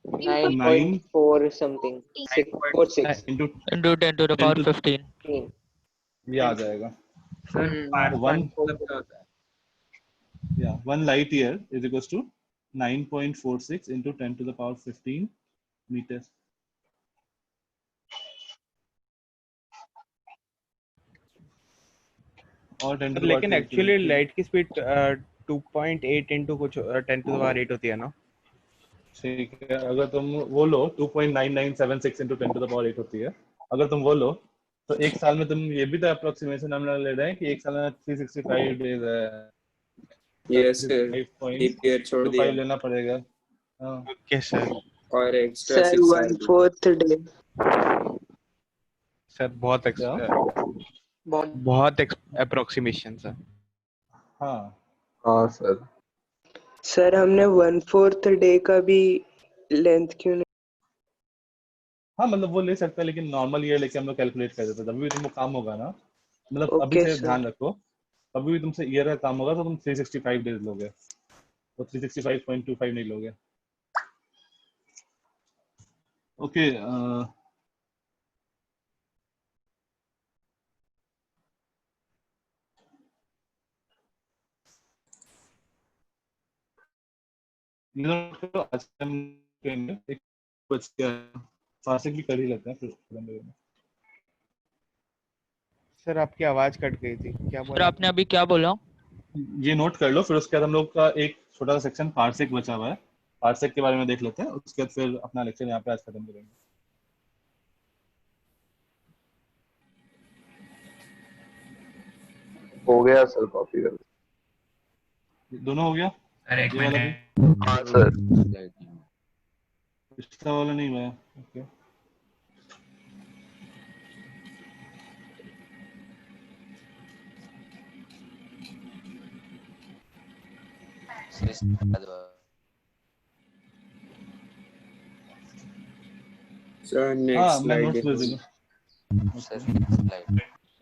9.4 something 646 into into 10 to the 10 power to 15. ये आ जाएगा। सर तो 1 मतलब क्या होता है? yeah 1 light year is equals to 9.46 into 10 to the power 15 meters. और 10 to the लेकिन power एक्चुअली 20 लाइट की स्पीड 2.8 into कुछ 10 to the power 8 होती है ना? ठीक है, अगर तुम वो लो 2.9976 into 10 to the power 8 होती है, अगर तुम वो लो तो एक साल में तुम ये भी तो अप्रोक्सीमेशन हम लोग ले रहे हैं कि एक साल में 365 डेज है, यस सर, लीप ईयर छोड़ 5.25 दिया लेना पड़ेगा। हाँ ओके सर। और extra sir 6 hour 1/4 day sir बहुत। बहुत अप्रोक्सीमेशन सर। हाँ हाँ सर। सर हमने 1/4 डे का भी लेंथ क्यों नहीं? हाँ मतलब वो ले सकते हैं, लेकिन नॉर्मल ईयर लेके हम लोग कैलकुलेट कर देते हैं, तभी भी तुमको काम होगा ना। मतलब अभी ओके से सर। ध्यान रखो, अभी भी तुमसे ईयर का काम होगा तो तुम 365 डेज लोगे, तो 365.25 नहीं लोगे। ओके आज हम एक बच गया, फासिक भी कर ही लेते हैं फिर। सर आपकी आवाज कट गई थी, क्या सर बोला आपने अभी क्या बोला? ये नोट कर लो, फिर उसके बाद हम लोग का एक छोटा सा सेक्शन पार्सेक बचा हुआ है, पार्सेक के बारे में देख लेते हैं, उसके बाद फिर अपना लेक्चर यहाँ पे आज खत्म करेंगे। हो गया सर, कॉपी कर। दोनों हो गया? सर एक ये वाला भी? मिनट। हाँ सर। पिछला वाला नहीं हुआ है। ओके सर हाँ नेक्स्ट मैं स्लाइड नोट्स भेज देखो। दूंगा।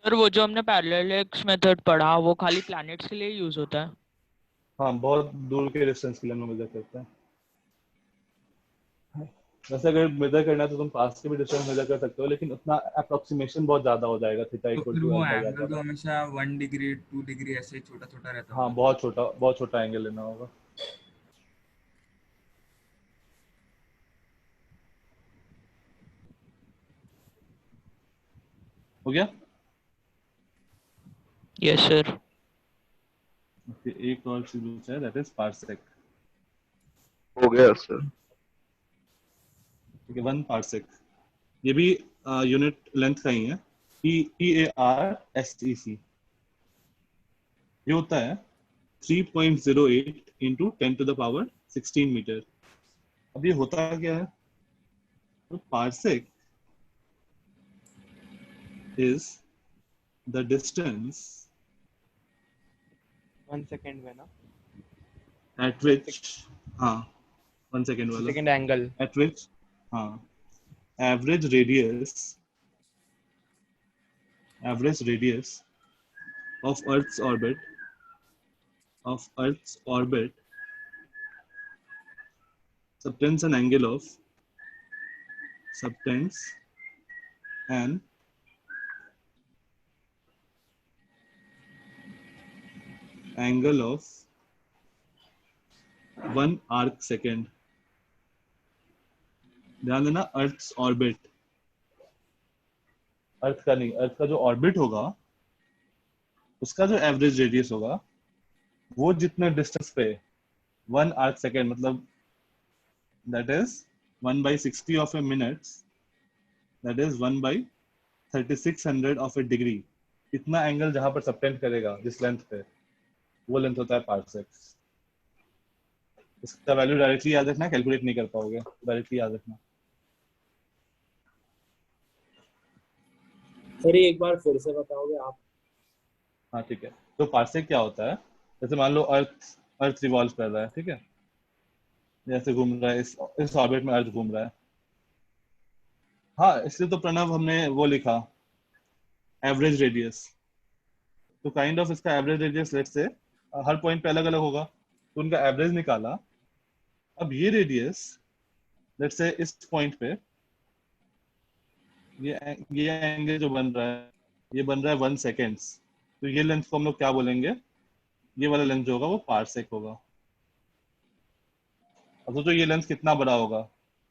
सर वो जो हमने पैरेलल मेथड पढ़ा वो खाली प्लैनेट्स के लिए यूज होता है? हाँ बहुत दूर के डिस्टेंस के लिए हम लोग मेजर करते हैं। वैसे अगर मेजर करना है तो तुम पास के भी डिस्टेंस मेजर कर सकते हो, लेकिन उतना अप्रोक्सीमेशन बहुत ज्यादा हो जाएगा, थीटा तो इक्वल फिर टू वो अल्फा एंगल ज्यादा तो ना। हमेशा 1 डिग्री 2 डिग्री ऐसे छोटा छोटा रहता हाँ होगा। बहुत छोटा एंगल लेना होगा। हो गया? Yes sir. ओके एक और चीज बचा है, दैट इज पार्सेक। हो गया सर। ठीक है 1 पार्सेक, ये भी यूनिट लेंथ का ही है, PARSEC। ये होता है 3.08 into 10 to the power 16 metre. अब ये होता क्या है? तो parsec is the distance 1 second में ना? at which हाँ 1 सेकेंड वाला सेकंड एंगल at which हाँ average radius of Earth's orbit subtends an angle of angle of 1 arc second। ध्यान देना, अर्थ ऑर्बिट, अर्थ का नहीं, अर्थ का जो ऑर्बिट होगा उसका जो एवरेज रेडियस होगा वो जितने डिस्टेंस पे 1 आर्क सेकेंड, मतलब that is 1/60 of a minute, that is 1/3600 of A degree. इतना एंगल जहां पर सबटेंड करेगा जिस लेंथ पे, वो लेंथ होता है पार्सेक। इसका वैल्यू डायरेक्टली याद रखना, कैलकुलेट नहीं कर पाओगे, डायरेक्टली याद रखना। सर ये एक बार फिर से बताओगे आप? हाँ ठीक है। तो पार्सेक क्या होता है, जैसे मान लो अर्थ रिवॉल्व कर रहा है, ठीक है, जैसे घूम रहा है, इस ऑर्बिट में अर्थ घूम रहा है। हाँ, इसलिए तो प्रणव हमने वो लिखा एवरेज रेडियस। तो काइंड ऑफ इसका average radius let's say her point पे अलग अलग होगा, तो उनका एवरेज निकाला। अब ये रेडियस लेट्स से इस पॉइंट पे ये एंगल जो बन रहा है, ये बन रहा है 1 सेकेंड्स। तो ये लेंथ को हम लोग क्या बोलेंगे, ये वाला लेंथ जो होगा वो पार्सेक होगा। अब सोचो ये लेंथ कितना बड़ा होगा,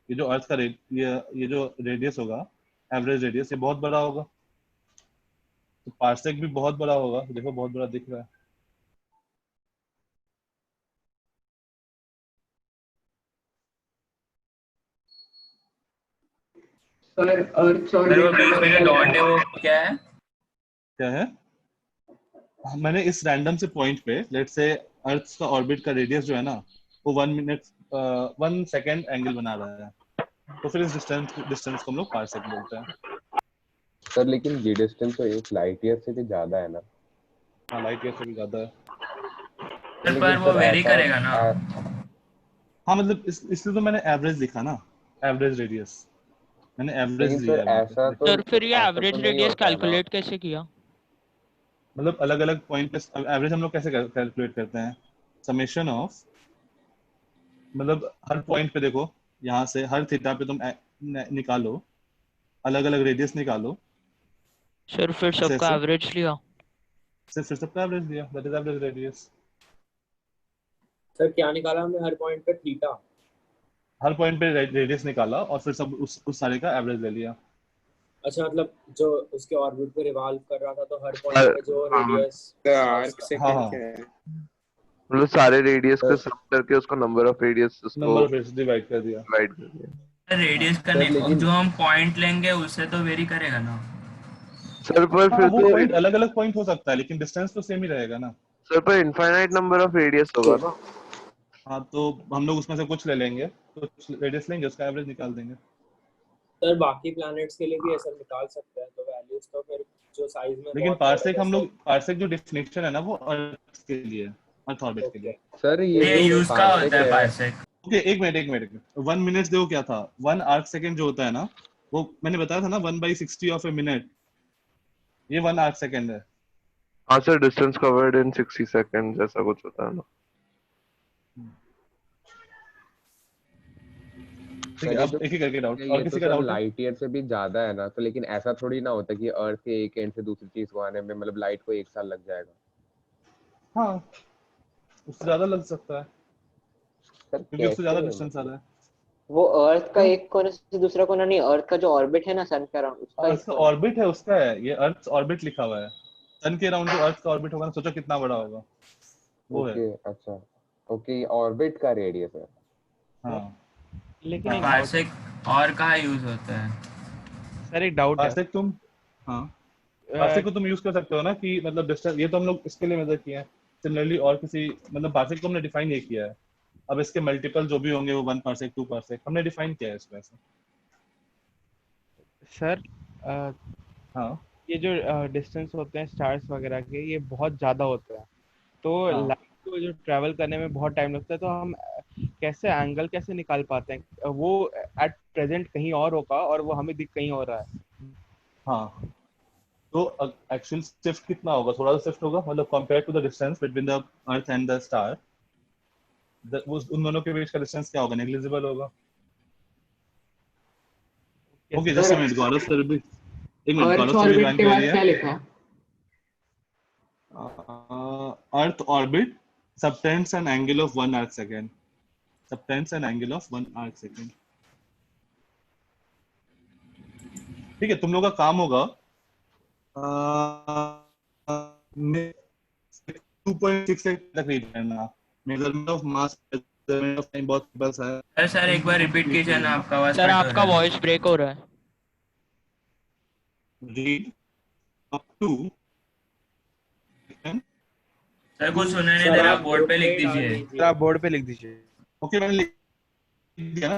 ये जो अर्थ का ये जो रेडियस होगा, एवरेज रेडियस, ये बहुत बड़ा होगा। तो पार्सेक भी बहुत बड़ा होगा, देखो बहुत बड़ा दिख रहा है। सर अर्थ और वो बीच में जो डॉट है वो क्या है? क्या है? मैंने इस रैंडम से पॉइंट पे लेट्स से अर्थ का ऑर्बिट का रेडियस जो है ना, वो 1 सेकेंड एंगल बना रहा है, तो फिर इस डिस्टेंस को हम लोग पार्सेक बोलते हैं। सर लेकिन ये डिस्टेंस तो 1 लाइट ईयर से भी ज्यादा है ना? हाँ, लाइट ईयर से भी ज्यादा है। पर वो वेरी करेगा ना। हाँ मतलब इसलिए तो मैंने एवरेज लिखा ना, एवरेज रेडियस मैंने एवरेज लेकिन लिया सर है। ऐसा तो सर फिर ये ऐसा एवरेज तो नहीं रेडियस होता है ना। कैलकुलेट कैसे किया? मतलब अलग अलग पॉइंट पे एवरेज हम लोग कैसे कैलकुलेट करते हैं, समेशन ऑफ, मतलब हर पॉइंट पे देखो, यहाँ से हर थीटा पे तुम निकालो, अलग अलग रेडियस निकालो, सर फिर ऐसे सबका ऐसे एवरेज लिया? फिर सबका एवरेज लिया, that is average radius. Sir क्या निकाला हमने हर पॉइंट पे? थीटा। हर पॉइंट पे रेडियस निकाला और फिर सब उस सारे का एवरेज ले लिया। अच्छा मतलब जो उसके ऑर्बिट पे रिवॉल्व कर रहा था, तो हर पॉइंट पे जो रेडियस आर्क सेकंड क्या है? मतलब सारे रेडियस का सम करके उसको number of radius number of radius divide कर दिया। रेडियस का नहीं, जो हम पॉइंट लेंगे उससे तो वेरी करेगा ना। सर पर हाँ, फिर वो तो पॉइंट अलग अलग पॉइंट हो सकता है, लेकिन डिस्टेंस तो सेम ही रहेगा ना। सर पर इनफाइनाइट नंबर ऑफ रेडियस होगा ना। हाँ, तो हम लोग उसमें से कुछ ले लेंगे, कुछ रेडियस लेंगे, उसका एवरेज निकाल देंगे। सर बाकी प्लैनेट्स के लिए भी ऐसा निकाल सकते हैं, तो वैल्यूज तो फिर जो साइज में लेकिन बहुत पार्सेक बड़े हम लोग, पार्सेक जो डेफिनेशन है ना, वो अर्थ के लिए, अर्थ ऑर्बिट के लिए। सर ये यूज का होता है पार्सेक। ओके, एक मिनट 1 मिनट देखो क्या था, 1 आर्क सेकंड जो होता है ना, वो मैंने बताया था ना 1/60 ऑफ ए मिनट, ये 1 आर्क सेकंड है। हाँ sir, distance covered in 60 seconds ऐसा कुछ होता है ना। ठीक है, अब एक ही करके डाउट, और ये किसी तो का सर डाउट है? लाइट ईयर से भी ज्यादा है ना, तो लेकिन ऐसा थोड़ी ना होता कि अर्थ के एक एंड से दूसरी चीज को आने में मतलब लाइट को 1 साल लग जाएगा। हाँ, उससे ज्यादा लग सकता है, सर क्योंकि उससे ज्यादा कैसे डिस्टेंस आ रहा है। वो अर्थ का एक कोने से दूसरा कोना नहीं, अर्थ का जो ऑर्बिट है ना सन के अराउंड, उसका एक इसका कोना। ऑर्बिट है, उसका है, ये अर्थ ऑर्बिट लिखा हुआ है। सन के अराउंड जो अर्थ का ऑर्बिट होगा ना, सोचो कितना बड़ा होगा, वो है। ओके अच्छा, ओके ऑर्बिट का रेडियस है। हाँ, लेकिन एक पार्सेक और कहाँ यूज होता है? सर एक डाउट है। पार्सेक तुम, हाँ, पार्सेक को तुम यूज कर सकते हो ना, कि मतलब डिस्टेंस, ये तो हम लोग इसके लिए मेजर किए हैं। सिमिलरली और किसी, मतलब पार्सेक को हमने डिफाइन ये किया है, अब इसके मल्टीपल जो भी होंगे वो 1 पार्सेक 2 पार्सेक हमने डिफाइन किया है इसको ऐसे। सर हाँ, ये जो डिस्टेंस होते हैं स्टार्स वगैरह के, ये बहुत ज़्यादा होते हैं, तो हाँ। लाइट को जो ट्रैवल करने में बहुत टाइम लगता है, तो हम कैसे एंगल कैसे निकाल पाते हैं? वो एट प्रेजेंट कहीं और होगा और वो हमें दिख कहीं और रहा है। हाँ, तो एक्चुअल शिफ्ट कितना होगा, थोड़ा सा शिफ्ट होगा, मतलब compare to the distance between the earth and the star, वो उन दोनों के बीच का डिस्टेंस क्या होगा, नेग्लिजिबल होगा। Okay, just a minute, Gaurav sir भी, एक मिनट, अर्थ गौरव सर भी ऑर्बिट ज्वाइन के कर बाद रही क्या है। लिखा? Earth orbit subtends an angle of 1 arc second, subtends an angle of 1 arc second। ठीक है, तुम लोग का काम होगा 2.6 तक रीड करना, measurement of mass, measurement of time, बहुत सिंपल सा है। सर एक बार रिपीट कीजिए ना, आपका आवाज सर कट हो आपका रहा है। वॉइस ब्रेक हो रहा है। read up to सर कुछ सुनने नहीं सर, दे रहा, आप बोर्ड ग्रुप पे लिख पे डाल दीजिए। दीजिए। सर आप बोर्ड पे लिख दीजिए। ओके मैंने लिख दिया ना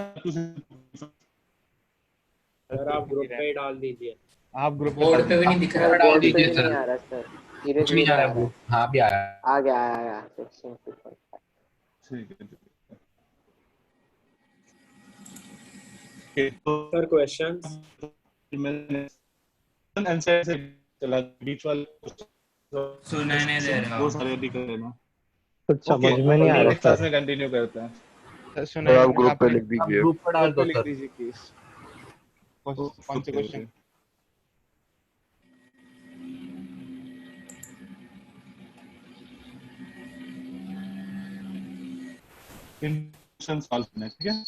सर आप ग्रुप पे ही डाल दीजिए। आप ग्रुप बोर्ड पे भी नहीं दिख रहा। सर डाल बोर्ड पे दीजिए भी सर। नहीं आ रहा सर, धीरे कुछ नहीं धीरे आ आ रहा रहा है। वो। हाँ भी आया। आ गया 16:55। ठीक है तो सर क्वेश्चंस मैंने आंसर से चला बीच वाले सुनने नहीं दे रहा। वो सारे भी कर लेना। कुछ समझ में नहीं आ रहा नेक्स्ट क्लास सर। में कंटिन्यू करते हैं। सर सर आप ग्रुप पे लिख आप दीजिए। ग्रुप पे डाल दो सर। लिख दीजिए प्लीज। कौन से क्वेश्चन? क्वेश्चन सॉल्व करना है, ठीक है?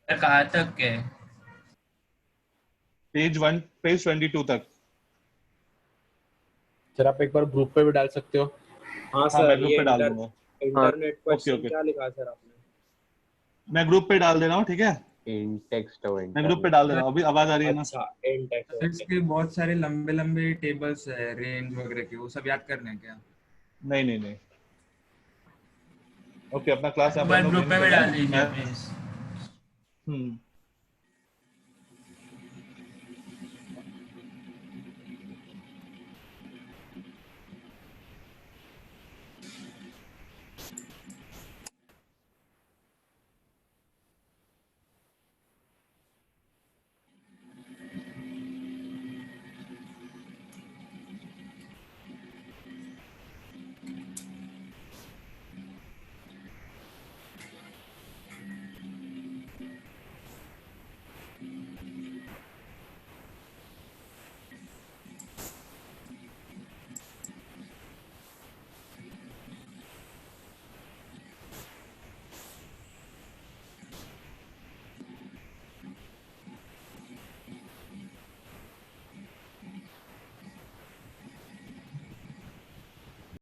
सर कहाँ तक के? पेज 22 तक। सर आप एक बार ग्रुप पे भी डाल सकते हो। हाँ हाँ सर, मैं ग्रुप ये पे डाल दूंगा। Internet question okay. क्या लिखा सर आपने? मैं ग्रुप पे डाल दे रहा हूँ, ठीक है? इन टेक्स्ट और मैं ग्रुप पे डाल दे रहा हूँ, अभी आवाज आ रही है ना? अच्छा, इन टेक्स्ट। इसके बहुत सारे लंबे लंबे टेबल्स है रेंज वगैरह के, वो सब याद करने हैं क्या? नहीं। ओके अपना क्लास मोबाइल ग्रुप पे भी डाल दीजिए प्लीज।